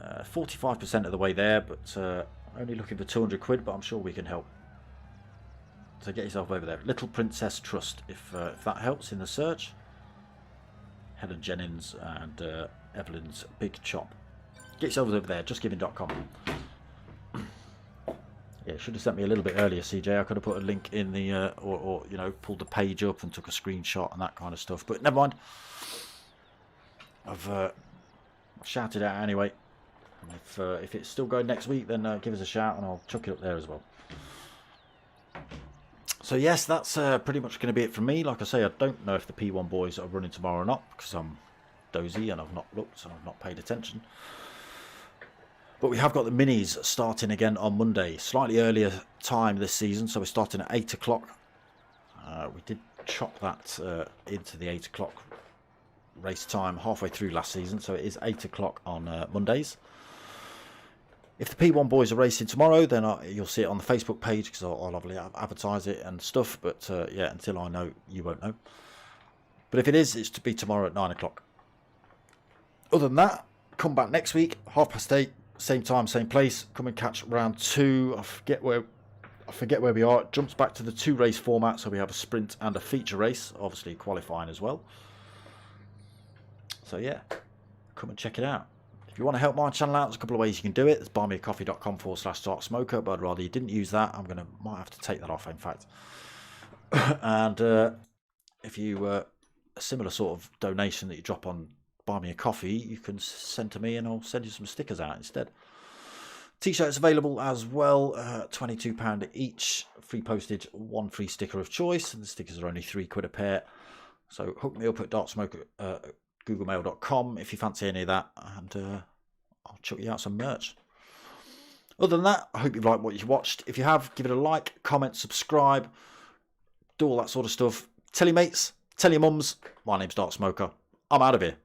45% of the way there, but only looking for 200 quid, but I'm sure we can help. So get yourself over there. Little Princess Trust, if that helps in the search. Helen Jennings and Evelyn's Big Chop. Get yourselves over there, justgiving.com. Yeah, should have sent me a little bit earlier, CJ. I could have put a link in the, or you know, pulled the page up and took a screenshot and that kind of stuff. But never mind. I've shouted out anyway. And if it's still going next week, then give us a shout and I'll chuck it up there as well. So yes, that's pretty much going to be it from me. Like I say, I don't know if the P1 boys are running tomorrow or not because I'm dozy and I've not looked and I've not paid attention. But we have got the minis starting again on Monday. Slightly earlier time this season, so we're starting at 8 o'clock. We did chop that into the 8 o'clock race time halfway through last season, so it is 8 o'clock on Mondays. If the P1 boys are racing tomorrow, then you'll see it on the Facebook page, because I'll obviously advertise it and stuff, but yeah, until I know, you won't know. But if it is, it's to be tomorrow at 9 o'clock. Other than that, come back next week, 8:30, same time, same place. Come and catch round 2. I forget where we are. It jumps back to the 2-race format, so we have a sprint and a feature race, obviously qualifying as well. So yeah, come and check it out. If you want to help my channel out, there's a couple of ways you can do it. There's buymeacoffee.com/darksmoker, but I'd rather you didn't use that. Might have to take that off, in fact. And if you a similar sort of donation that you drop on Buy Me a Coffee, you can send to me and I'll send you some stickers out instead. T-shirts available as well, £22 each, free postage, 1 free sticker of choice, and the stickers are only £3 a pair. So hook me up at darksmoker@googlemail.com if you fancy any of that, and I'll chuck you out some merch. Other than that, I hope you've liked what you watched. If you have, give it a like, comment, subscribe, do all that sort of stuff. Tell your mates, tell your mums. My name's Dark Smoker. I'm out of here.